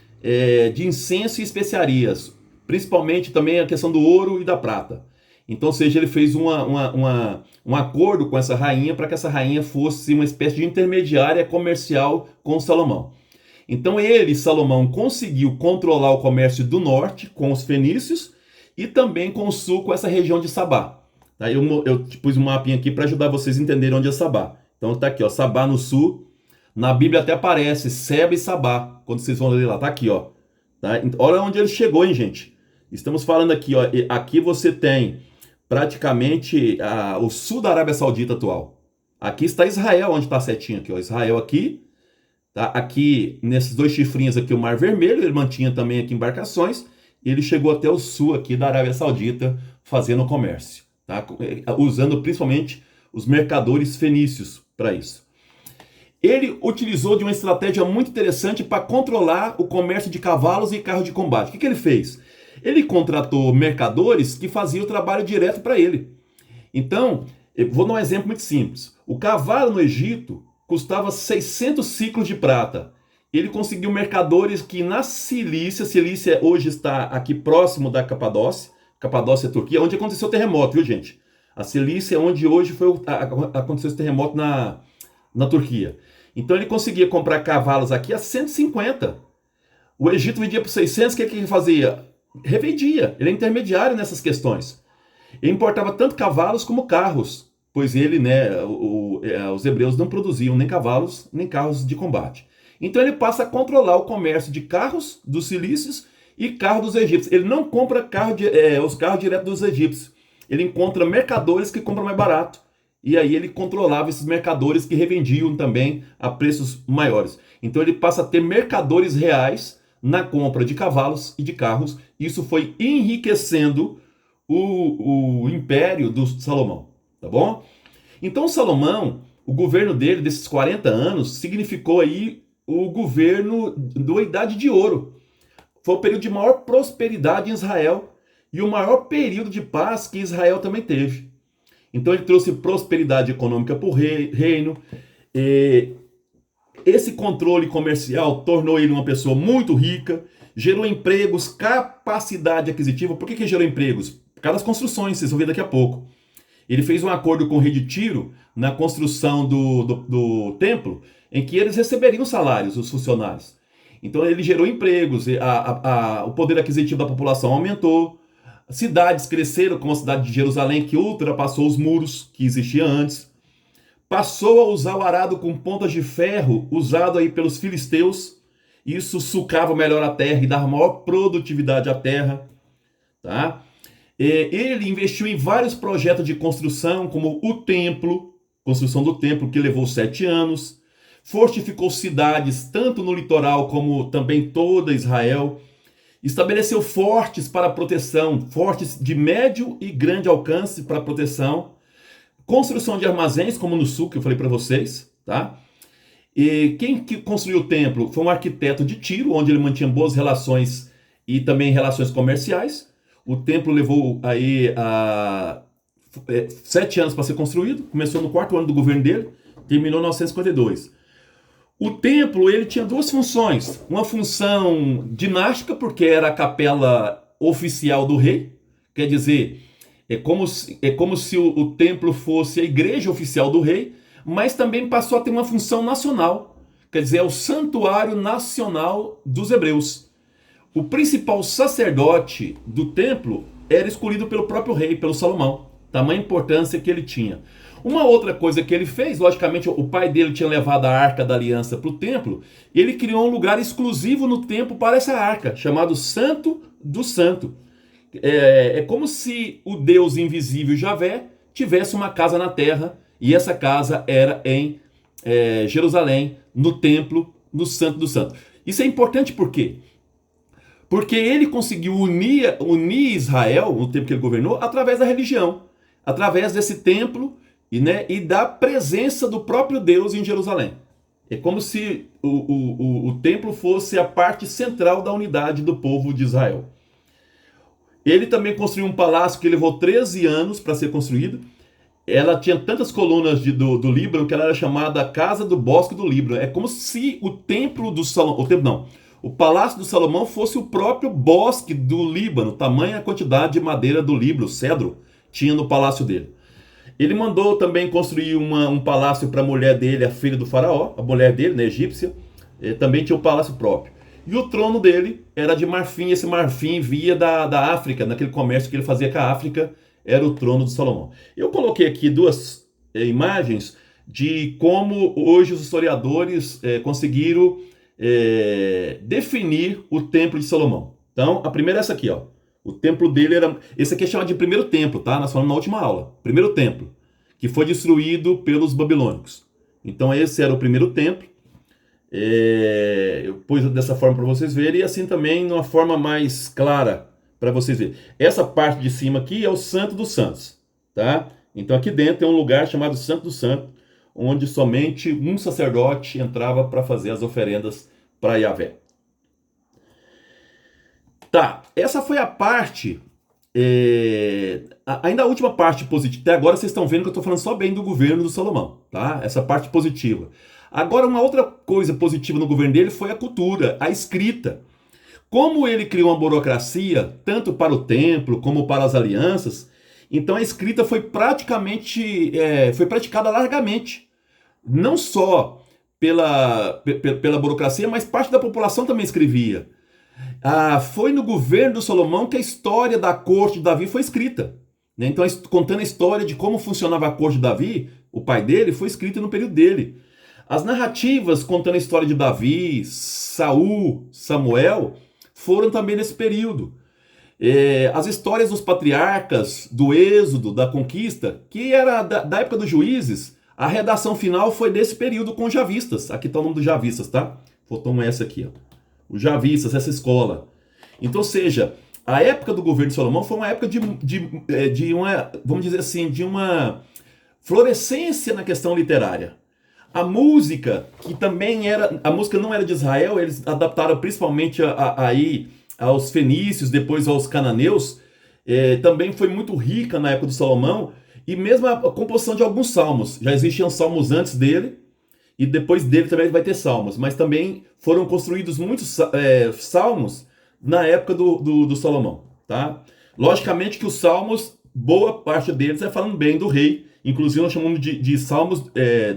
de incenso e especiarias. Principalmente também a questão do ouro e da prata. Então, ou seja, ele fez um acordo com essa rainha para que essa rainha fosse uma espécie de intermediária comercial com o Salomão. Então Salomão, conseguiu controlar o comércio do norte com os fenícios e também com o sul, com essa região de Sabá. Tá? Eu pus um mapinha aqui para ajudar vocês a entenderem onde é Sabá. Então tá aqui, ó, Sabá no sul. Na Bíblia até aparece Seba e Sabá, quando vocês vão ler lá. Tá aqui, ó. Tá? Olha onde ele chegou, hein, gente. Estamos falando aqui, ó. Aqui você tem praticamente o sul da Arábia Saudita atual. Aqui está Israel, onde está a setinha aqui, ó. Israel aqui. Tá? Aqui, nesses dois chifrinhos aqui, o Mar Vermelho, ele mantinha também aqui embarcações, e ele chegou até o sul aqui da Arábia Saudita fazendo comércio, tá? Usando principalmente os mercadores fenícios para isso. Ele utilizou de uma estratégia muito interessante para controlar o comércio de cavalos e carros de combate. O que ele fez? Ele contratou mercadores que faziam o trabalho direto para ele. Então, eu vou dar um exemplo muito simples. O cavalo no Egito custava 600 ciclos de prata. Ele conseguiu mercadores que na Cilícia hoje está aqui próximo da Capadócia, Capadócia, Turquia, onde aconteceu o terremoto, viu, gente? A Cilícia é onde hoje aconteceu esse terremoto na Turquia. Então ele conseguia comprar cavalos aqui a 150. O Egito vendia por 600, o que ele fazia? Revendia. Ele é intermediário nessas questões. Ele importava tanto cavalos como carros, pois ele, né, os hebreus não produziam nem cavalos nem carros de combate. Então ele passa a controlar o comércio de carros dos cilícios e carros dos egípcios. Ele não compra os carros direto dos egípcios. Ele encontra mercadores que compram mais barato. E aí ele controlava esses mercadores que revendiam também a preços maiores. Então ele passa a ter mercadores reais na compra de cavalos e de carros. Isso foi enriquecendo o império do Salomão, tá bom? Então Salomão, o governo dele, desses 40 anos, significou aí o governo da Idade de Ouro. Foi o período de maior prosperidade em Israel e o maior período de paz que Israel também teve. Então ele trouxe prosperidade econômica para o reino. Esse controle comercial tornou ele uma pessoa muito rica, gerou empregos, capacidade aquisitiva. Por que gerou empregos? Por causa das construções, vocês vão ver daqui a pouco. Ele fez um acordo com o rei de Tiro na construção do templo, em que eles receberiam salários, os funcionários. Então ele gerou empregos, o poder aquisitivo da população aumentou, cidades cresceram, como a cidade de Jerusalém, que ultrapassou os muros que existiam antes. Passou a usar o arado com pontas de ferro, usado aí pelos filisteus. Isso sucava melhor a terra e dava maior produtividade à terra. Tá? Ele investiu em vários projetos de construção, como o templo, construção do templo, que levou 7 anos. Fortificou cidades, tanto no litoral como também toda Israel. Estabeleceu fortes para proteção, fortes de médio e grande alcance para proteção. Construção de armazéns, como no sul, que eu falei para vocês, tá? E quem que construiu o templo foi um arquiteto de Tiro, onde ele mantinha boas relações e também relações comerciais. O templo levou aí 7 anos para ser construído, começou no 4º ano do governo dele, terminou em 952. O templo ele tinha 2 funções, uma função dinástica, porque era a capela oficial do rei, quer dizer, é como se o templo fosse a igreja oficial do rei, mas também passou a ter uma função nacional, quer dizer, é o santuário nacional dos hebreus. O principal sacerdote do templo era escolhido pelo próprio rei, pelo Salomão, tamanha importância que ele tinha. Uma outra coisa que ele fez, logicamente o pai dele tinha levado a Arca da Aliança para o templo, e ele criou um lugar exclusivo no templo para essa arca, chamado Santo do Santo. É como se o Deus invisível Javé tivesse uma casa na terra, e essa casa era em Jerusalém, no templo, no Santo do Santo. Isso é importante por quê? Porque ele conseguiu unir Israel, no tempo que ele governou, através da religião, através desse templo e da presença do próprio Deus em Jerusalém. É como se o templo fosse a parte central da unidade do povo de Israel. Ele também construiu um palácio que levou 13 anos para ser construído. Ela tinha tantas colunas do Líbano que ela era chamada Casa do Bosque do Líbano. É como se o templo do Salomão, o palácio do Salomão fosse o próprio bosque do Líbano, tamanha quantidade de madeira do Líbano, cedro, tinha no palácio dele. Ele mandou também construir um palácio para a mulher dele, a filha do faraó, a mulher dele, né, egípcia, também tinha um palácio próprio. E o trono dele era de marfim, esse marfim via da África, naquele comércio que ele fazia com a África, era o trono de Salomão. Eu coloquei aqui 2 imagens de como hoje os historiadores conseguiram definir o templo de Salomão. Então, a primeira é essa aqui, ó. O templo dele era... Esse aqui é chamado de primeiro templo, tá? Nós falamos na última aula. Primeiro templo, que foi destruído pelos babilônicos. Então esse era o primeiro templo. Eu pus dessa forma para vocês verem, e assim também de uma forma mais clara para vocês verem. Essa parte de cima aqui é o Santo dos Santos, tá? Então aqui dentro tem um lugar chamado Santo dos Santos, onde somente um sacerdote entrava para fazer as oferendas para Yahvé. Tá, essa foi a parte, ainda a última parte positiva. Até agora vocês estão vendo que eu estou falando só bem do governo do Salomão, tá? Essa parte positiva. Agora, uma outra coisa positiva no governo dele foi a cultura, a escrita. Como ele criou uma burocracia, tanto para o templo como para as alianças, então a escrita foi praticada largamente. Não só pela burocracia, mas parte da população também escrevia. Foi no governo do Salomão que a história da corte de Davi foi escrita. né? Então, contando a história de como funcionava a corte de Davi, o pai dele, foi escrita no período dele. As narrativas contando a história de Davi, Saul, Samuel, foram também nesse período. As histórias dos patriarcas, do êxodo, da conquista, que era da época dos juízes, a redação final foi desse período com os javistas. Aqui está o nome dos javistas, tá? Faltou um S aqui, ó. Os javistas, essa escola. Então, ou seja, a época do governo de Salomão foi uma época de uma, vamos dizer assim, de uma florescência na questão literária. A música, que também era, a música não era de Israel, eles adaptaram principalmente aí aos fenícios, depois aos cananeus, também foi muito rica na época de Salomão, e mesmo a composição de alguns salmos. Já existiam salmos antes dele, e depois dele também vai ter salmos, mas também foram construídos muitos salmos na época do Salomão, tá? Logicamente que os salmos, boa parte deles é falando bem do rei, inclusive nós chamamos de salmos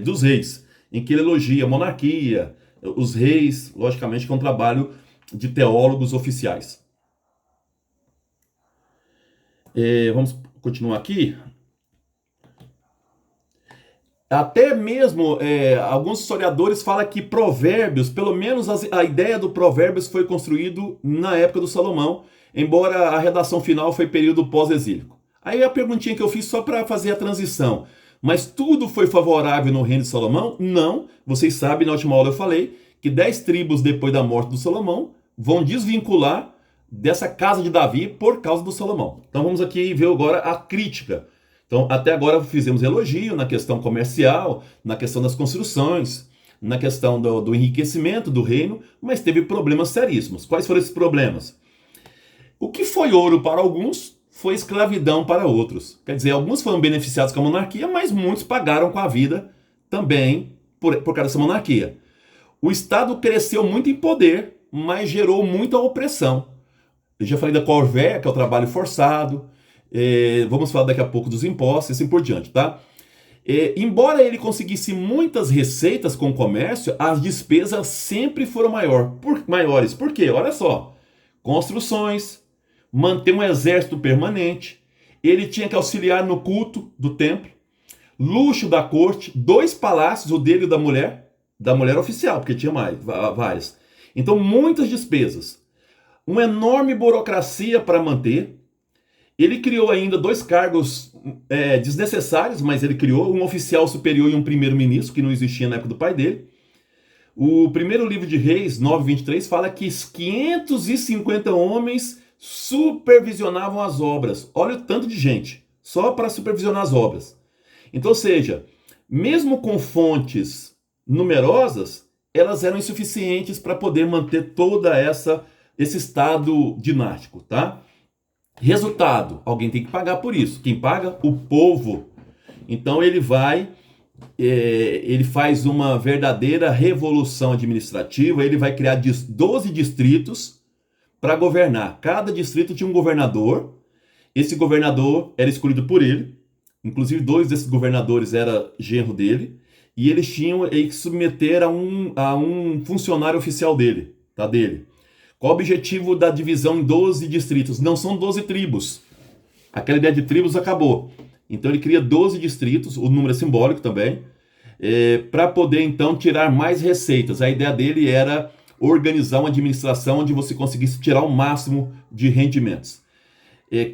dos reis, em que ele elogia a monarquia, os reis, logicamente que é um trabalho de teólogos oficiais. Vamos continuar aqui. Até mesmo alguns historiadores falam que Provérbios, pelo menos a ideia do Provérbios foi construído na época do Salomão, embora a redação final foi período pós-exílico. Aí a perguntinha que eu fiz só para fazer a transição. Mas tudo foi favorável no reino de Salomão? Não. Vocês sabem, na última aula eu falei que 10 tribos depois da morte do Salomão vão desvincular dessa casa de Davi por causa do Salomão. Então vamos aqui ver agora a crítica. Então até agora fizemos elogio na questão comercial, na questão das construções, na questão do enriquecimento do reino, mas teve problemas seríssimos. Quais foram esses problemas? O que foi ouro para alguns foi escravidão para outros. Quer dizer, alguns foram beneficiados com a monarquia, mas muitos pagaram com a vida também por causa dessa monarquia. O Estado cresceu muito em poder, mas gerou muita opressão. Eu já falei da corvéia, que é o trabalho forçado. Vamos falar daqui a pouco dos impostos e assim por diante, tá? Embora ele conseguisse muitas receitas com o comércio, as despesas sempre foram maiores. Por quê? Olha só. Construções, manter um exército permanente, ele tinha que auxiliar no culto do templo, luxo da corte, 2 palácios, o dele e o da mulher oficial, porque tinha várias. Então, muitas despesas, uma enorme burocracia para manter. Ele criou ainda 2 cargos desnecessários, mas ele criou um oficial superior e um primeiro-ministro, que não existia na época do pai dele. O primeiro livro de Reis, 9:23, fala que 550 homens supervisionavam as obras. Olha o tanto de gente, só para supervisionar as obras. Então, ou seja, mesmo com fontes numerosas, elas eram insuficientes para poder manter toda esse estado dinástico, tá? Resultado, alguém tem que pagar por isso. Quem paga? O povo. Então ele faz uma verdadeira revolução administrativa, ele vai criar 12 distritos para governar. Cada distrito tinha um governador, esse governador era escolhido por ele, inclusive 2 desses governadores eram genro dele, e eles tinham que submeter a um funcionário oficial dele. Qual o objetivo da divisão em 12 distritos? Não são 12 tribos. Aquela ideia de tribos acabou. Então ele cria 12 distritos, o número é simbólico também, para poder então tirar mais receitas. A ideia dele era organizar uma administração onde você conseguisse tirar o máximo de rendimentos.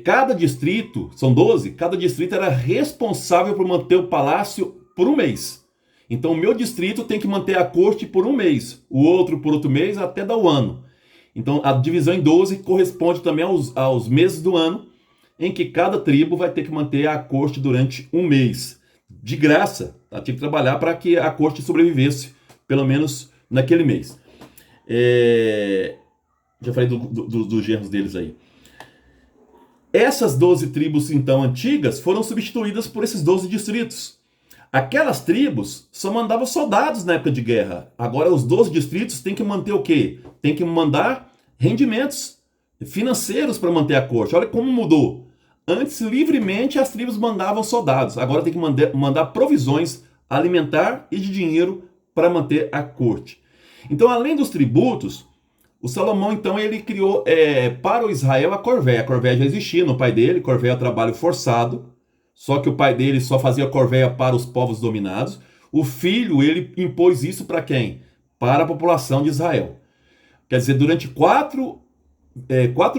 Cada distrito, são 12, cada distrito era responsável por manter o palácio por um mês. Então o meu distrito tem que manter a corte por um mês, o outro por outro mês, até dar o ano. Então a divisão em 12 corresponde também aos meses do ano, em que cada tribo vai ter que manter a corte durante um mês. De graça, ela tinha que trabalhar para que a corte sobrevivesse, pelo menos naquele mês. Já falei dos genros deles aí. Essas 12 tribos, então, antigas, foram substituídas por esses 12 distritos. Aquelas tribos só mandavam soldados na época de guerra. Agora, os 12 distritos têm que manter o quê? Tem que mandar rendimentos financeiros para manter a corte. Olha como mudou. Antes, livremente, as tribos mandavam soldados. Agora tem que mandar provisões alimentar e de dinheiro para manter a corte. Então, além dos tributos, O Salomão, então, ele criou para o Israel a corvéia. A corvéia já existia no pai dele, corvéia é trabalho forçado, só que o pai dele só fazia corvéia para os povos dominados. O filho, ele impôs isso para quem? Para a população de Israel. Quer dizer, durante 4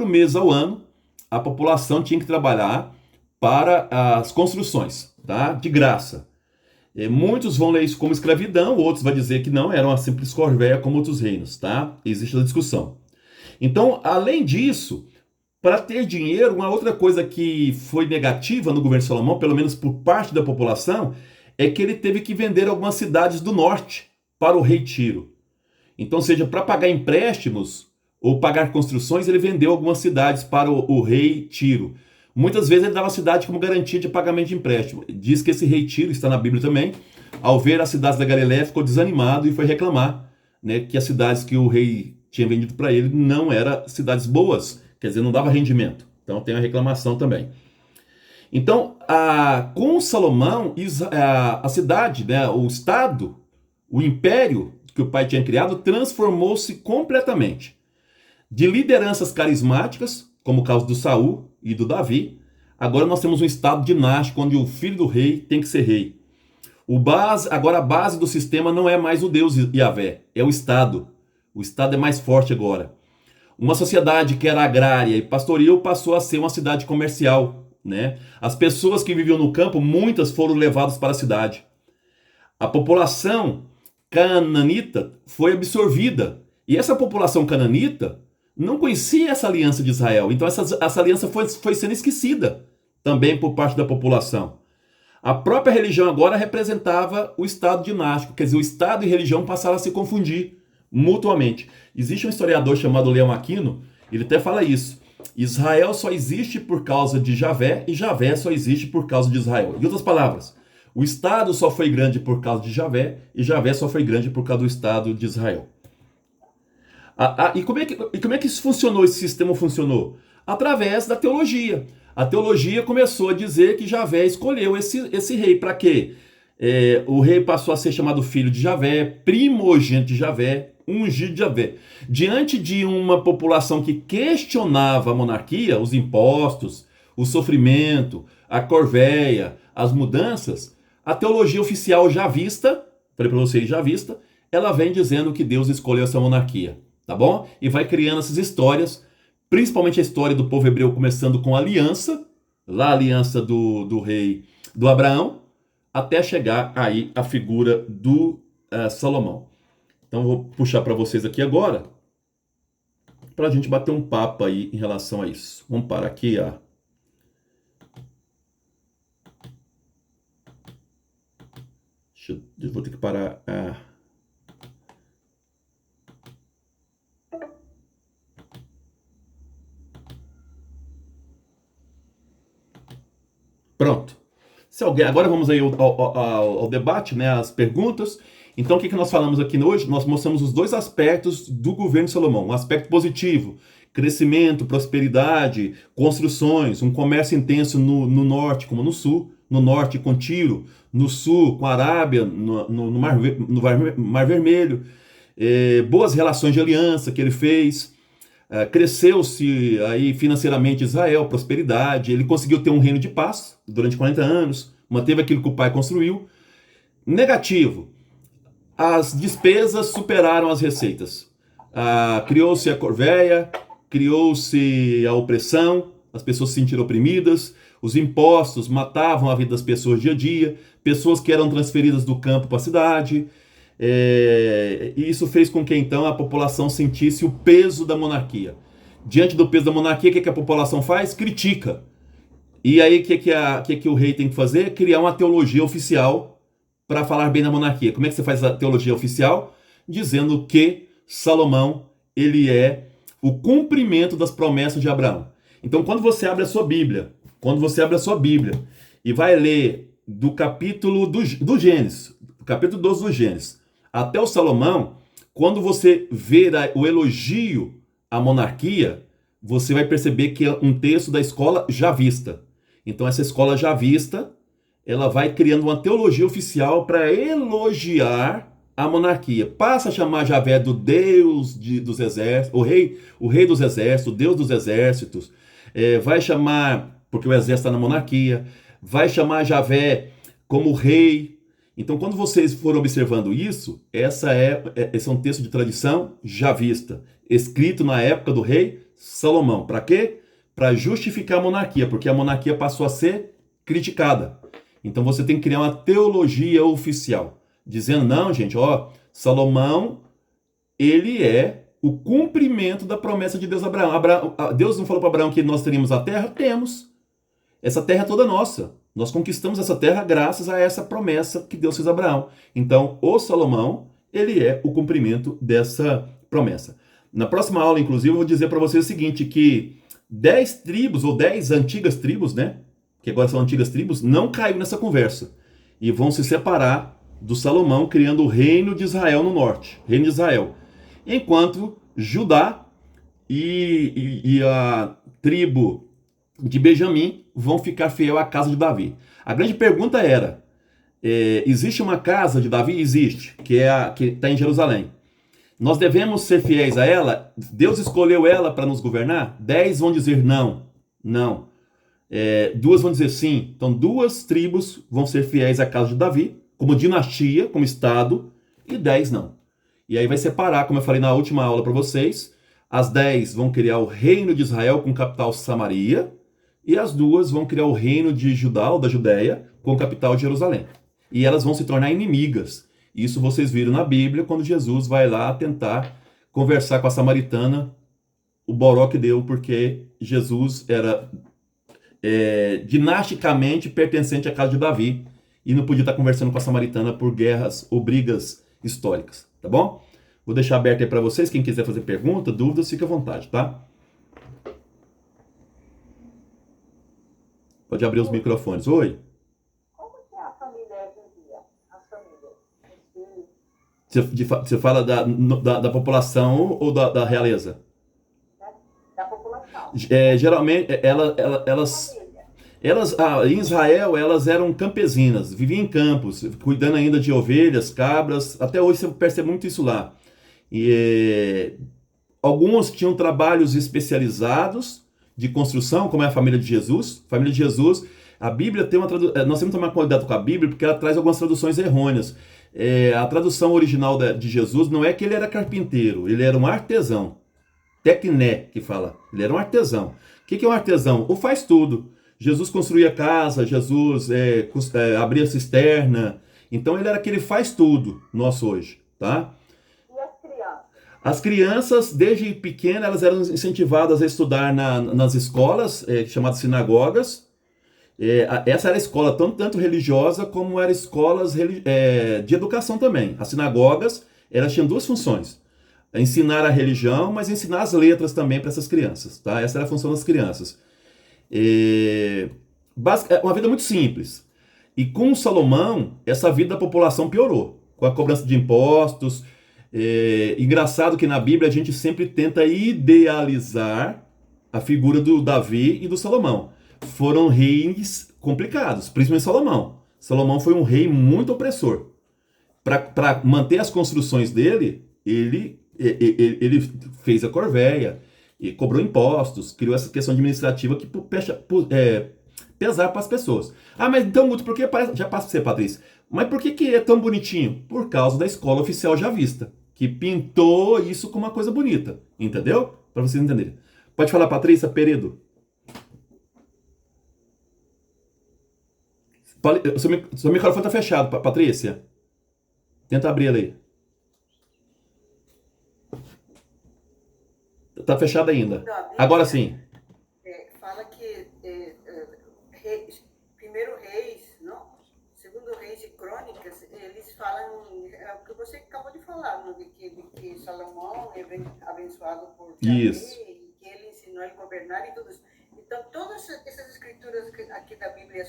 meses ao ano, a população tinha que trabalhar para as construções, tá? De graça. Muitos vão ler isso como escravidão, outros vão dizer que não, era uma simples corvéia como outros reinos, tá? Existe a discussão. Então, além disso, para ter dinheiro, uma outra coisa que foi negativa no governo de Salomão, pelo menos por parte da população, é que ele teve que vender algumas cidades do norte para o rei Tiro. Então, seja para pagar empréstimos ou pagar construções, ele vendeu algumas cidades para o rei Tiro. Muitas vezes ele dava a cidade como garantia de pagamento de empréstimo. Diz que esse rei Tiro, está na Bíblia também, ao ver as cidades da Galiléia, ficou desanimado e foi reclamar, né, que as cidades que o rei tinha vendido para ele não eram cidades boas, quer dizer, não dava rendimento. Então tem a reclamação também. Então, com Salomão, a cidade, né, o estado, o império que o pai tinha criado, transformou-se completamente. De lideranças carismáticas, como o caso do Saul e do Davi, agora nós temos um estado dinástico onde o filho do rei tem que ser rei. Agora a base do sistema não é mais o Deus Yahvé, é o Estado. O Estado é mais forte agora. Uma sociedade que era agrária e pastoril passou a ser uma cidade comercial, né? As pessoas que viviam no campo, muitas foram levadas para a cidade. A população cananita foi absorvida. E essa população cananita não conhecia essa aliança de Israel. Então essa aliança foi sendo esquecida também por parte da população. A própria religião agora representava o Estado dinástico. Quer dizer, o Estado e religião passaram a se confundir mutuamente. Existe um historiador chamado Leão Aquino, ele até fala isso. Israel só existe por causa de Javé e Javé só existe por causa de Israel. Em outras palavras, o Estado só foi grande por causa de Javé e Javé só foi grande por causa do Estado de Israel. E como é que isso funcionou, esse sistema funcionou? Através da teologia. A teologia começou a dizer que Javé escolheu esse rei. Para quê? O rei passou a ser chamado filho de Javé, primogênito de Javé, ungido de Javé. Diante de uma população que questionava a monarquia, os impostos, o sofrimento, a corvéia, as mudanças, a teologia oficial javista, falei para vocês, javista, ela vem dizendo que Deus escolheu essa monarquia. Tá bom? E vai criando essas histórias, principalmente a história do povo hebreu começando com a aliança, lá a aliança do rei do Abraão, até chegar aí a figura do Salomão. Então eu vou puxar para vocês aqui agora, para a gente bater um papo aí em relação a isso. Vamos parar aqui, eu vou ter que parar. Pronto. Agora vamos aí ao debate, né, às perguntas. Então, o que nós falamos aqui hoje? Nós mostramos os dois aspectos do governo de Salomão. Um aspecto positivo, crescimento, prosperidade, construções, um comércio intenso no norte como no sul. No norte com Tiro, no sul com a Arábia, no Mar Vermelho. Boas relações de aliança que ele fez. Cresceu-se aí financeiramente Israel, prosperidade, ele conseguiu ter um reino de paz durante 40 anos, manteve aquilo que o pai construiu. Negativo, as despesas superaram as receitas. Criou-se a corvéia, criou-se a opressão, as pessoas se sentiram oprimidas, os impostos matavam a vida das pessoas dia a dia, pessoas que eram transferidas do campo para a cidade. E isso fez com que então a população sentisse o peso da monarquia. Diante do peso da monarquia, o que a população faz? Critica. E aí o que o rei tem que fazer? Criar uma teologia oficial para falar bem da monarquia. Como é que você faz a teologia oficial? Dizendo que Salomão ele é o cumprimento das promessas de Abraão. Então quando você abre a sua Bíblia e vai ler do capítulo do Gênesis, capítulo 12 do Gênesis, até o Salomão, quando você ver o elogio à monarquia, você vai perceber que é um texto da escola javista. Então essa escola javista, ela vai criando uma teologia oficial para elogiar a monarquia. Passa a chamar Javé do Deus dos exércitos, o rei dos exércitos, o Deus dos exércitos. Vai chamar, porque o exército está na monarquia, vai chamar Javé como rei. Então, quando vocês forem observando isso, esse é um texto de tradição javista, escrito na época do rei Salomão. Para quê? Para justificar a monarquia, porque a monarquia passou a ser criticada. Então você tem que criar uma teologia oficial, dizendo, não, gente, Salomão, ele é o cumprimento da promessa de Deus a Abraão. Deus não falou para Abraão que nós teríamos a terra? Temos. Essa terra é toda nossa. Nós conquistamos essa terra graças a essa promessa que Deus fez a Abraão. Então, o Salomão, ele é o cumprimento dessa promessa. Na próxima aula, inclusive, eu vou dizer para vocês o seguinte, que 10 tribos, ou 10 antigas tribos, né? Que agora são antigas tribos, não caiu nessa conversa. E vão se separar do Salomão, criando o reino de Israel no norte. Reino de Israel. Enquanto Judá e a tribo de Benjamim vão ficar fiel à casa de Davi. A grande pergunta era, existe uma casa de Davi? Existe, que está em Jerusalém. Nós devemos ser fiéis a ela? Deus escolheu ela para nos governar? 10 vão dizer não. Não. 2 vão dizer sim. Então 2 tribos vão ser fiéis à casa de Davi, como dinastia, como estado, e 10 não. E aí vai separar, como eu falei na última aula para vocês, as 10 vão criar o reino de Israel com capital Samaria, e as 2 vão criar o reino de Judá, ou da Judéia, com capital de Jerusalém. E elas vão se tornar inimigas. Isso vocês viram na Bíblia, quando Jesus vai lá tentar conversar com a samaritana, o boró que deu, porque Jesus era dinasticamente pertencente à casa de Davi, e não podia estar conversando com a samaritana por guerras ou brigas históricas, tá bom? Vou deixar aberto aí para vocês, quem quiser fazer pergunta, dúvidas, fique à vontade, tá? Pode abrir os microfones. Oi? Como que é a família hoje em dia? As famílias? Você fala da população ou da realeza? Da população. Geralmente, elas em Israel, elas eram campesinas, viviam em campos, cuidando ainda de ovelhas, cabras. Até hoje você percebe muito isso lá. Alguns tinham trabalhos especializados de construção, como é a família de Jesus. Família de Jesus, a Bíblia tem nós temos que tomar cuidado com a Bíblia, porque ela traz algumas traduções errôneas. A tradução original de Jesus não é que ele era carpinteiro, ele era um artesão. Tecné, que fala. Ele era um artesão. O que é um artesão? O faz tudo. Jesus construía casa, Jesus abria cisterna. Então ele era aquele faz tudo nosso hoje, tá? E as crianças? As crianças, desde pequenas, elas eram incentivadas a estudar nas escolas, chamadas sinagogas. Essa era a escola tanto religiosa como eram escolas de educação também. As sinagogas, elas tinham 2 funções. Ensinar a religião, mas ensinar as letras também para essas crianças, tá? Essa era a função das crianças. Uma vida muito simples. E com Salomão, essa vida da população piorou, com a cobrança de impostos. Engraçado que na Bíblia a gente sempre tenta idealizar a figura do Davi e do Salomão. Foram reis complicados, principalmente Salomão. Salomão foi um rei muito opressor. Para manter as construções dele, ele fez a corvéia, e cobrou impostos, criou essa questão administrativa que pesar para as pessoas. Mas então, por que já passa para você, Patrícia? Mas por que é tão bonitinho? Por causa da escola oficial javista, que pintou isso como uma coisa bonita, entendeu? Para vocês entenderem. Pode falar, Patrícia Peredo. Seu microfone está fechado, Patrícia. Tenta abrir ele aí. Tá fechado ainda. Agora sim. Fala que primeiro Reis, não? Segundo Reis e Crônicas, eles falam o que você acabou de falar, não? De que Salomão é abençoado por Davi, e que ele ensinou a governar e tudo isso. Então, todas essas escrituras aqui da Bíblia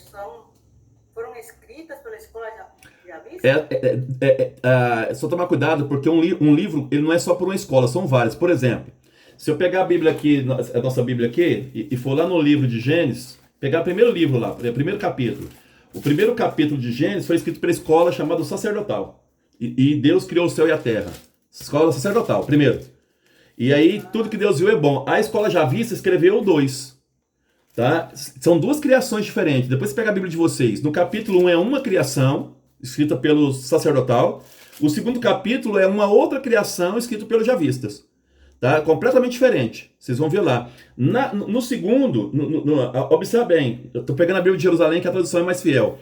foram escritas pela escola javista? Só tomar cuidado, porque um livro ele não é só por uma escola, são vários. Por exemplo, se eu pegar a Bíblia aqui, a nossa Bíblia aqui, e for lá no livro de Gênesis, pegar o primeiro livro lá, o primeiro capítulo. O primeiro capítulo de Gênesis foi escrito pela escola chamada sacerdotal. E Deus criou o céu e a terra. Escola sacerdotal, primeiro. E aí, tudo que Deus viu é bom. A escola javista escreveu o 2. Tá? São duas criações diferentes. Depois você pega a Bíblia de vocês. No capítulo 1 é uma criação, escrita pelo sacerdotal. O segundo capítulo é uma outra criação, escrita pelos javistas. Tá? Completamente diferente. Vocês vão ver lá. No segundo, observa bem. Eu estou pegando a Bíblia de Jerusalém, que a tradução é mais fiel.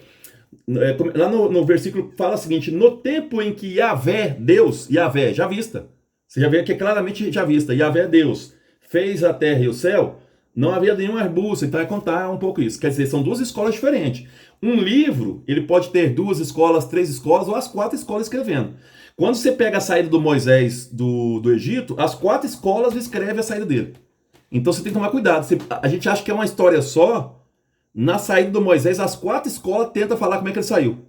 Lá no versículo fala o seguinte: no tempo em que Yahvé, Deus, Yahvé, javista. Você já vê que é claramente javista. Yahvé, Deus, fez a terra e o céu. Não havia nenhum arbusto, então vai contar um pouco isso. Quer dizer, são duas escolas diferentes. Um livro, ele pode ter 2 escolas, 3 escolas ou as 4 escolas escrevendo. Quando você pega a saída do Moisés do Egito, as 4 escolas escrevem a saída dele. Então você tem que tomar cuidado. A gente acha que é uma história só. Na saída do Moisés, as 4 escolas tentam falar como é que ele saiu.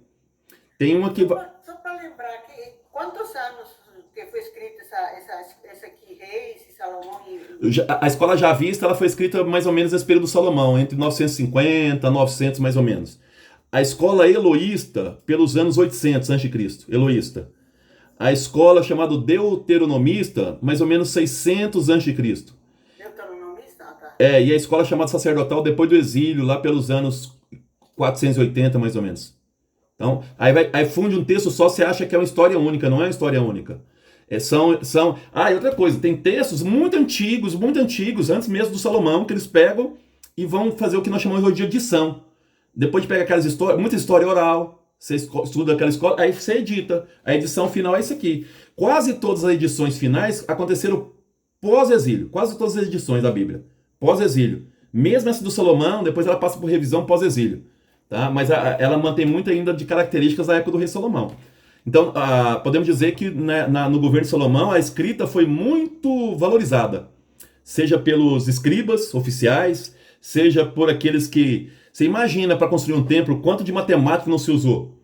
Tem uma que... Só para lembrar, quantos anos que foi escrita essa aqui, Reis e Salomão? A escola javista ela foi escrita mais ou menos nesse período do Salomão, entre 950 e 900 mais ou menos. A escola eloísta, pelos anos 800 a.C., eloísta. A escola chamada deuteronomista, mais ou menos 600 a.C. Deuteronomista, tá. E a escola chamada sacerdotal depois do exílio, lá pelos anos 480 mais ou menos. Então, aí funde um texto só, você acha que é uma história única, não é uma história única. E outra coisa, tem textos muito antigos, antes mesmo do Salomão, que eles pegam e vão fazer o que nós chamamos de edição. Depois de pegar aquelas histórias, muita história oral, você estuda aquela escola, aí você edita. A edição final é isso aqui. Quase todas as edições finais aconteceram pós-exílio. Quase todas as edições da Bíblia. Pós-exílio. Mesmo essa do Salomão, depois ela passa por revisão pós-exílio. Tá? Mas ela mantém muito ainda de características da época do rei Salomão. Então, podemos dizer que no governo de Salomão a escrita foi muito valorizada. Seja pelos escribas oficiais, seja por aqueles que... Você imagina para construir um templo quanto de matemática não se usou,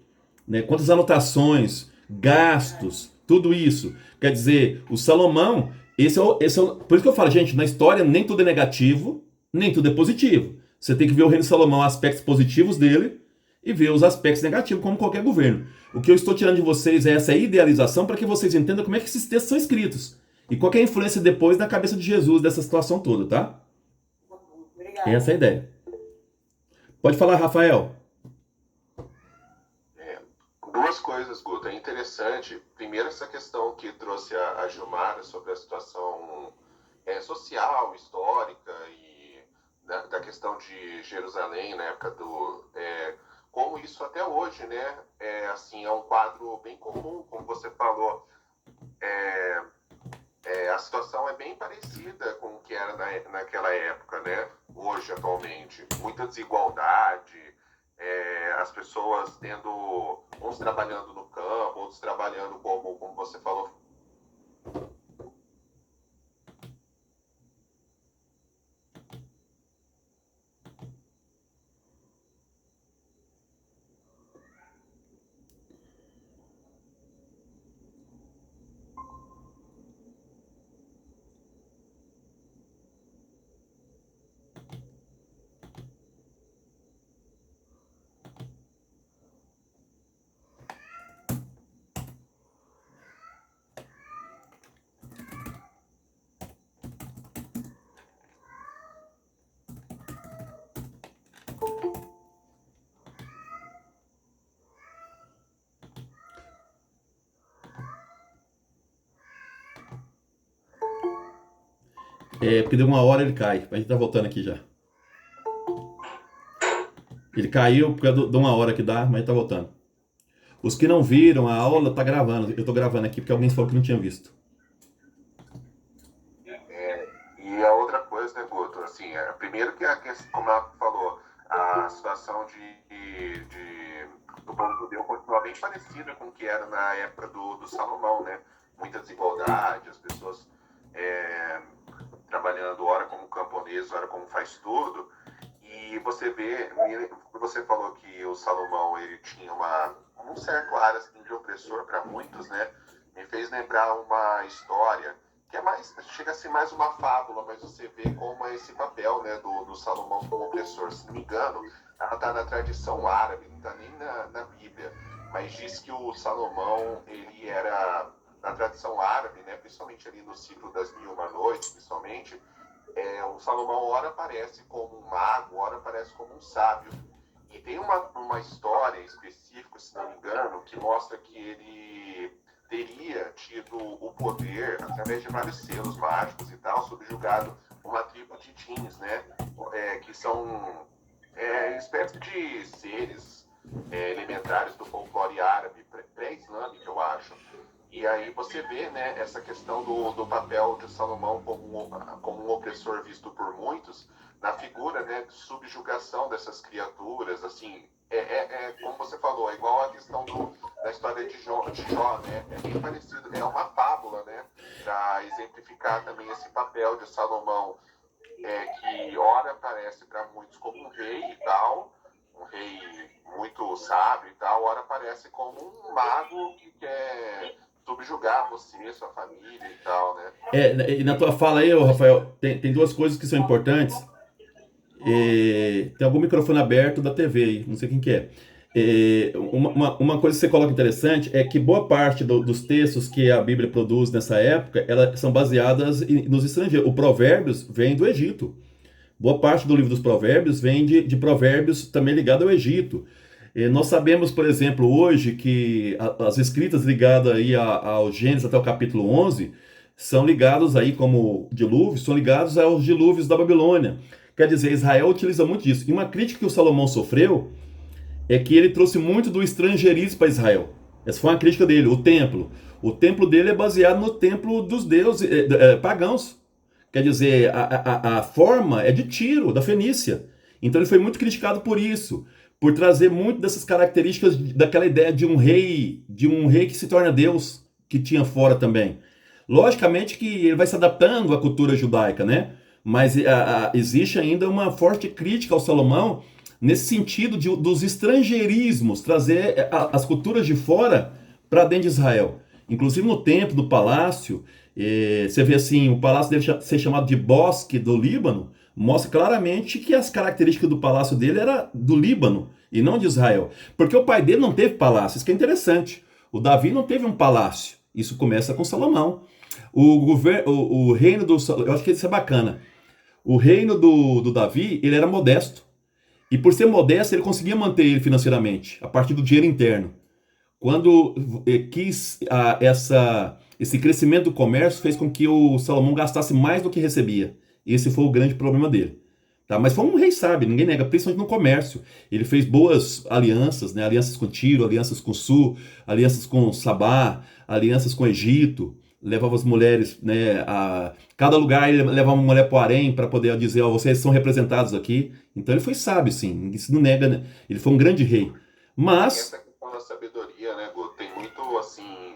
né? Quantas anotações, gastos, tudo isso. Quer dizer, o Salomão, por isso que eu falo, gente, na história nem tudo é negativo, nem tudo é positivo. Você tem que ver o reino de Salomão, aspectos positivos dele e ver os aspectos negativos, como qualquer governo. O que eu estou tirando de vocês é essa idealização para que vocês entendam como é que esses textos são escritos e qual é a influência depois na cabeça de Jesus dessa situação toda, tá? Obrigada. Essa é a ideia. Pode falar, Rafael. Duas coisas, Guto. É interessante. Primeiro, essa questão que trouxe a Gilmara sobre a situação social, histórica e da questão de Jerusalém na época como isso até hoje, né? É um quadro bem comum, como você falou. A situação é bem parecida com o que era naquela época, né? Hoje, atualmente. Muita desigualdade, as pessoas uns trabalhando no campo, outros trabalhando como você falou. Porque deu uma hora ele cai. A gente tá voltando aqui já. Ele caiu porque de uma hora que dá, mas tá voltando. Os que não viram, a aula tá gravando. Eu tô gravando aqui porque alguém falou que não tinha visto. E a outra coisa, né, Guto? Assim, primeiro que como ela falou, a situação do povo judeu continua bem parecida com o que era na época do Salomão, né? Muita desigualdade, as pessoas trabalhando hora como camponês, hora como faz tudo. E você falou que o Salomão ele tinha um certo ar assim, de opressor para muitos, né? Me fez lembrar uma história que é mais, chega a ser mais uma fábula, mas você vê como é esse papel, né, do Salomão como opressor. Se não me engano, ela está na tradição árabe, não está nem na Bíblia, mas diz que o Salomão, ele era, na tradição árabe, né, principalmente ali no ciclo das Mil e Uma Noites, principalmente, o Salomão ora aparece como um mago, ora aparece como um sábio. E tem uma história específica, se não me engano, que mostra que ele teria tido o poder, através de vários selos mágicos e tal, subjugado uma tribo de djinns, né? Que são espécies de seres elementares do folclore árabe, pré-islâmico, eu acho. E aí você vê, né, essa questão do papel de Salomão como um opressor visto por muitos, na figura, né, de subjugação dessas criaturas, assim, como você falou, é igual a questão da história de Jó, né, é bem parecido, é uma fábula, né, para exemplificar também esse papel de Salomão, que ora aparece para muitos como um rei e tal, um rei muito sábio e tal, ora aparece como um mago que quer subjugar você, sua família e tal, né? E na tua fala aí, ô, Rafael, tem duas coisas que são importantes. Tem algum microfone aberto da TV aí, não sei quem que é. Uma coisa que você coloca interessante é que boa parte dos textos que a Bíblia produz nessa época, elas são baseadas nos estrangeiros. O Provérbios vem do Egito. Boa parte do livro dos Provérbios vem de provérbios também ligado ao Egito. Nós sabemos, por exemplo, hoje que as escritas ligadas aí ao Gênesis até o capítulo 11 são ligados aí como dilúvios, são ligados aos dilúvios da Babilônia. Quer dizer, Israel utiliza muito disso. E uma crítica que o Salomão sofreu é que ele trouxe muito do estrangeirismo para Israel. Essa foi uma crítica dele. O templo. O templo dele é baseado no templo dos deuses pagãos. Quer dizer, a forma é de Tiro, da Fenícia. Então ele foi muito criticado por isso, por trazer muito dessas características daquela ideia de um rei que se torna Deus, que tinha fora também. Logicamente que ele vai se adaptando à cultura judaica, né? Mas existe ainda uma forte crítica ao Salomão nesse sentido dos estrangeirismos, trazer as culturas de fora para dentro de Israel. Inclusive no templo, no palácio, você vê assim, o palácio deve ser chamado de Bosque do Líbano, mostra claramente que as características do palácio dele era do Líbano e não de Israel. Porque o pai dele não teve palácio, isso que é interessante. O Davi não teve um palácio, isso começa com Salomão. O reino do Salomão, eu acho que isso é bacana. O reino do Davi, ele era modesto. E por ser modesto, ele conseguia manter ele financeiramente, a partir do dinheiro interno. Quando quis esse crescimento do comércio, fez com que o Salomão gastasse mais do que recebia. Esse foi o grande problema dele. Tá? Mas foi um rei sábio, ninguém nega, principalmente no comércio. Ele fez boas alianças, né? Alianças com Tiro, alianças com Sul, alianças com Sabá, alianças com Egito. Levava as mulheres, né? Cada lugar ele levava uma mulher para o harém para poder dizer, ó, vocês são representados aqui. Então ele foi sábio, sim. Isso não nega, né? Ele foi um grande rei. Mas essa questão da sabedoria, né, Gu, tem muito, assim,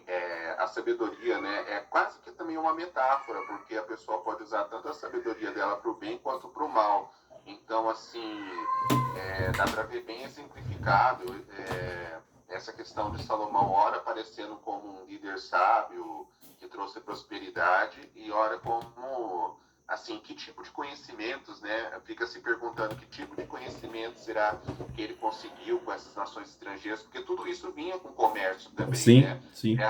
a sabedoria, né, é quase que também uma metáfora, porque a pessoa pode usar tanto a sabedoria dela para o bem quanto para o mal. Então, assim, dá para ver bem exemplificado essa questão de Salomão, ora aparecendo como um líder sábio, que trouxe prosperidade, e ora como, assim, que tipo de conhecimentos, né? Fica se perguntando que tipo de conhecimento será que ele conseguiu com essas nações estrangeiras, porque tudo isso vinha com comércio também, sim, né? sim. É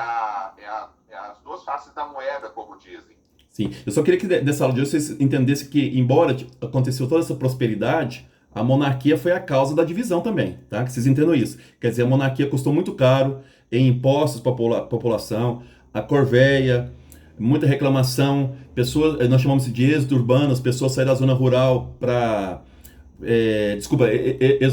as duas faces da moeda, como dizem. Sim, eu só queria que nessa aula de hoje vocês entendessem que, embora aconteceu toda essa prosperidade, a monarquia foi a causa da divisão também, tá? Que vocês entendam isso. Quer dizer, a monarquia custou muito caro em impostos para a população, a corveia, muita reclamação, pessoas, nós chamamos de êxodo urbano, as pessoas saíram da zona rural para... êxodo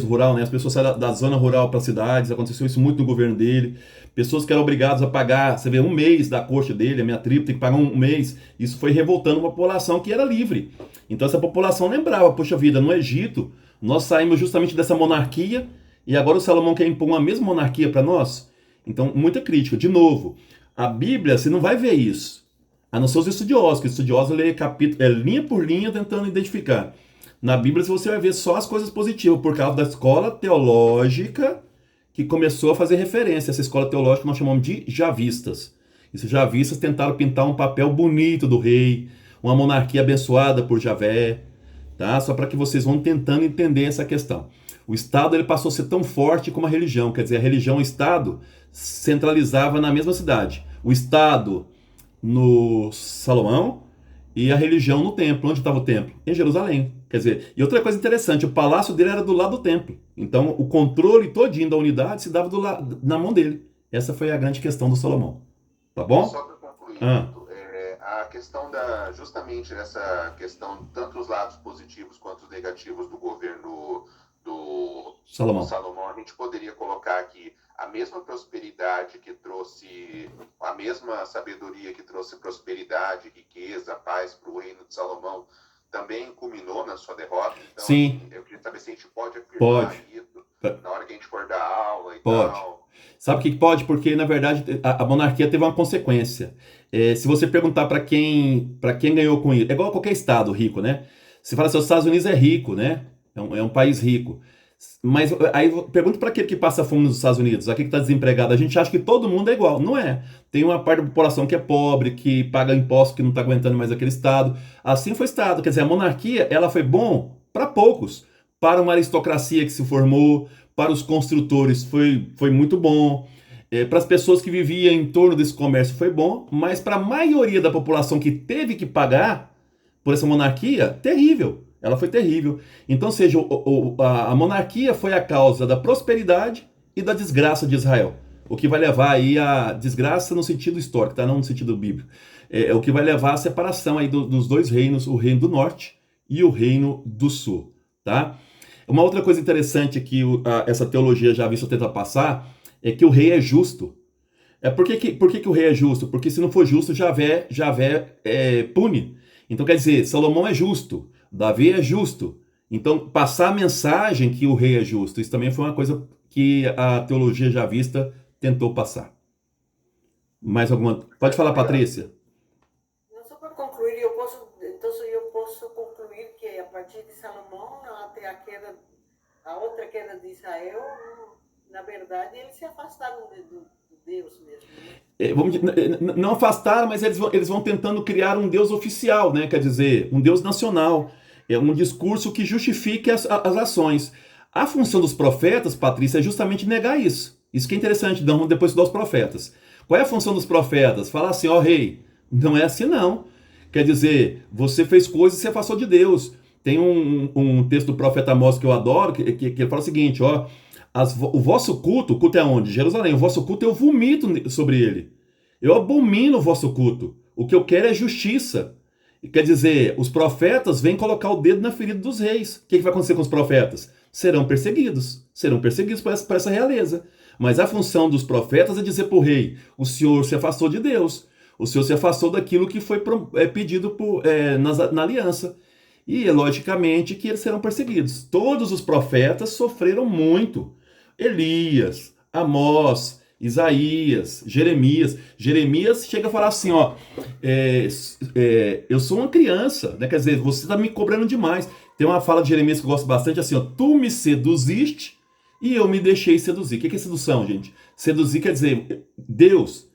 rural, né? As pessoas saíram da zona rural para cidades, aconteceu isso muito no governo dele. Pessoas que eram obrigadas a pagar, você vê, um mês da coxa dele, a minha tribo tem que pagar um mês. Isso foi revoltando uma população que era livre. Então essa população lembrava, poxa vida, no Egito, nós saímos justamente dessa monarquia e agora o Salomão quer impor uma mesma monarquia para nós? Então, muita crítica. De novo, a Bíblia, você não vai ver isso. A não ser os estudiosos, que o estudioso lê capítulo, linha por linha tentando identificar. Na Bíblia você vai ver só as coisas positivas, por causa da escola teológica que começou a fazer referência. Essa escola teológica nós chamamos de javistas. Os javistas tentaram pintar um papel bonito do rei, uma monarquia abençoada por Javé, tá? Só para que vocês vão tentando entender essa questão. O Estado ele passou a ser tão forte como a religião, quer dizer, a religião e o Estado centralizava na mesma cidade. O Estado no Salomão e a religião no templo. Onde estava o templo? Em Jerusalém. Quer dizer, e outra coisa interessante, o palácio dele era do lado do templo. Então, o controle todinho da unidade se dava na mão dele. Essa foi a grande questão do Salomão. Tá bom? Só para concluir, Ah. a questão justamente essa questão, tanto os lados positivos quanto os negativos do governo do Salomão, a gente poderia colocar aqui a mesma prosperidade que trouxe, a mesma sabedoria que trouxe prosperidade, riqueza, paz para o reino de Salomão, também culminou na sua derrota. Então, sim. Eu queria saber se a gente pode afirmar isso na hora que a gente for dar aula e tal. Sabe o que pode? Porque, na verdade, a monarquia teve uma consequência. Se você perguntar para quem ganhou com isso, é igual a qualquer estado rico, né? Você fala assim, os Estados Unidos é rico, né? É um país rico. Mas aí pergunta para aquele que passa fome nos Estados Unidos, aquele que está desempregado. A gente acha que todo mundo é igual. Não é. Tem uma parte da população que é pobre, que paga imposto, que não está aguentando mais aquele estado. Assim foi o estado. Quer dizer, a monarquia ela foi bom para poucos. Para uma aristocracia que se formou, para os construtores foi muito bom. Para as pessoas que viviam em torno desse comércio foi bom. Mas para a maioria da população que teve que pagar por essa monarquia, terrível. Ela foi terrível. Então, seja, a monarquia foi a causa da prosperidade e da desgraça de Israel. O que vai levar aí a desgraça no sentido histórico, tá? Não no sentido bíblico. É o que vai levar à separação aí dos dois reinos, o reino do norte e o reino do sul, tá? Uma outra coisa interessante que essa teologia já visto tenta passar é que o rei é justo. Por que o rei é justo? Porque se não for justo, Javé pune. Então, quer dizer, Salomão é justo, Davi é justo. Então, passar a mensagem que o rei é justo, isso também foi uma coisa que a teologia já vista tentou passar. Mais alguma? Pode falar, Patrícia. Não, só para concluir, eu posso concluir que a partir de Salomão até a outra queda de Israel, na verdade, eles se afastaram do Deus mesmo. Não afastaram, mas eles vão tentando criar um Deus oficial, né? Quer dizer, um Deus nacional. É um discurso que justifique as ações. A função dos profetas, Patrícia, é justamente negar isso. Isso que é interessante, depois dos profetas. Qual é a função dos profetas? Falar assim, ó rei, não é assim não. Quer dizer, você fez coisas e se afastou de Deus. Tem um texto do profeta Amós que eu adoro, que ele fala o seguinte, ó, o vosso culto, o culto é onde? Jerusalém. O vosso culto eu vomito sobre ele. Eu abomino o vosso culto. O que eu quero é justiça. Quer dizer, os profetas vêm colocar o dedo na ferida dos reis. O que vai acontecer com os profetas? Serão perseguidos por essa realeza. Mas a função dos profetas é dizer para o rei, o senhor se afastou de Deus. O senhor se afastou daquilo que foi pedido na aliança. E, logicamente, que eles serão perseguidos. Todos os profetas sofreram muito. Elias, Amós, Isaías, Jeremias. Jeremias chega a falar assim, ó, eu sou uma criança, né? Quer dizer, você está me cobrando demais. Tem uma fala de Jeremias que eu gosto bastante, assim, ó, tu me seduziste e eu me deixei seduzir. O que é sedução, gente? Seduzir quer dizer, Deus,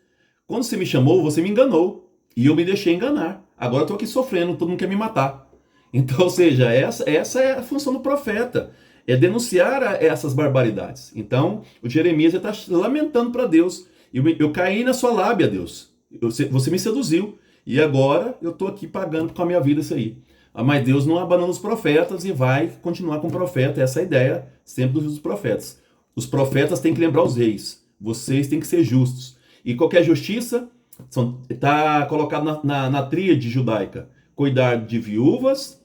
quando você me chamou, você me enganou e eu me deixei enganar. Agora eu estou aqui sofrendo, todo mundo quer me matar. Então, ou seja, essa é a função do profeta. É denunciar essas barbaridades. Então, o Jeremias está lamentando para Deus. Eu caí na sua lábia, Deus. Você me seduziu. E agora eu estou aqui pagando com a minha vida isso aí. Mas Deus não abandona os profetas e vai continuar com o profeta. Essa é a ideia sempre dos profetas. Os profetas têm que lembrar os reis. Vocês têm que ser justos. E qualquer justiça está colocado na tríade judaica. Cuidar de viúvas,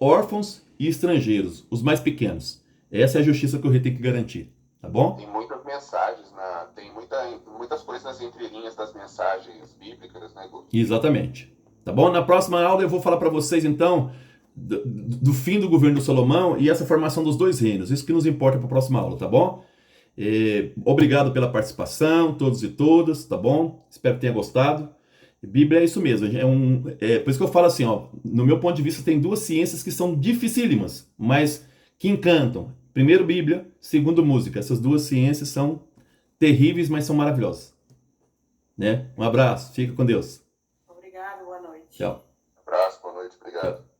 órfãos e estrangeiros, os mais pequenos. Essa é a justiça que o rei tem que garantir, tá bom? Tem muitas mensagens, tem muitas coisas nas entrelinhas das mensagens bíblicas, né, Guto? Exatamente. Tá bom? Na próxima aula eu vou falar para vocês, então, do fim do governo do Salomão e essa formação dos dois reinos. Isso que nos importa para a próxima aula, tá bom? Obrigado pela participação, todos e todas, tá bom? Espero que tenha gostado. Bíblia é isso mesmo, por isso que eu falo assim, ó, no meu ponto de vista tem duas ciências que são dificílimas, mas que encantam. Primeiro Bíblia, segundo música. Essas duas ciências são terríveis, mas são maravilhosas. né? Um abraço, fica com Deus. Obrigado, boa noite. Tchau. Abraço, boa noite, obrigado. Tchau.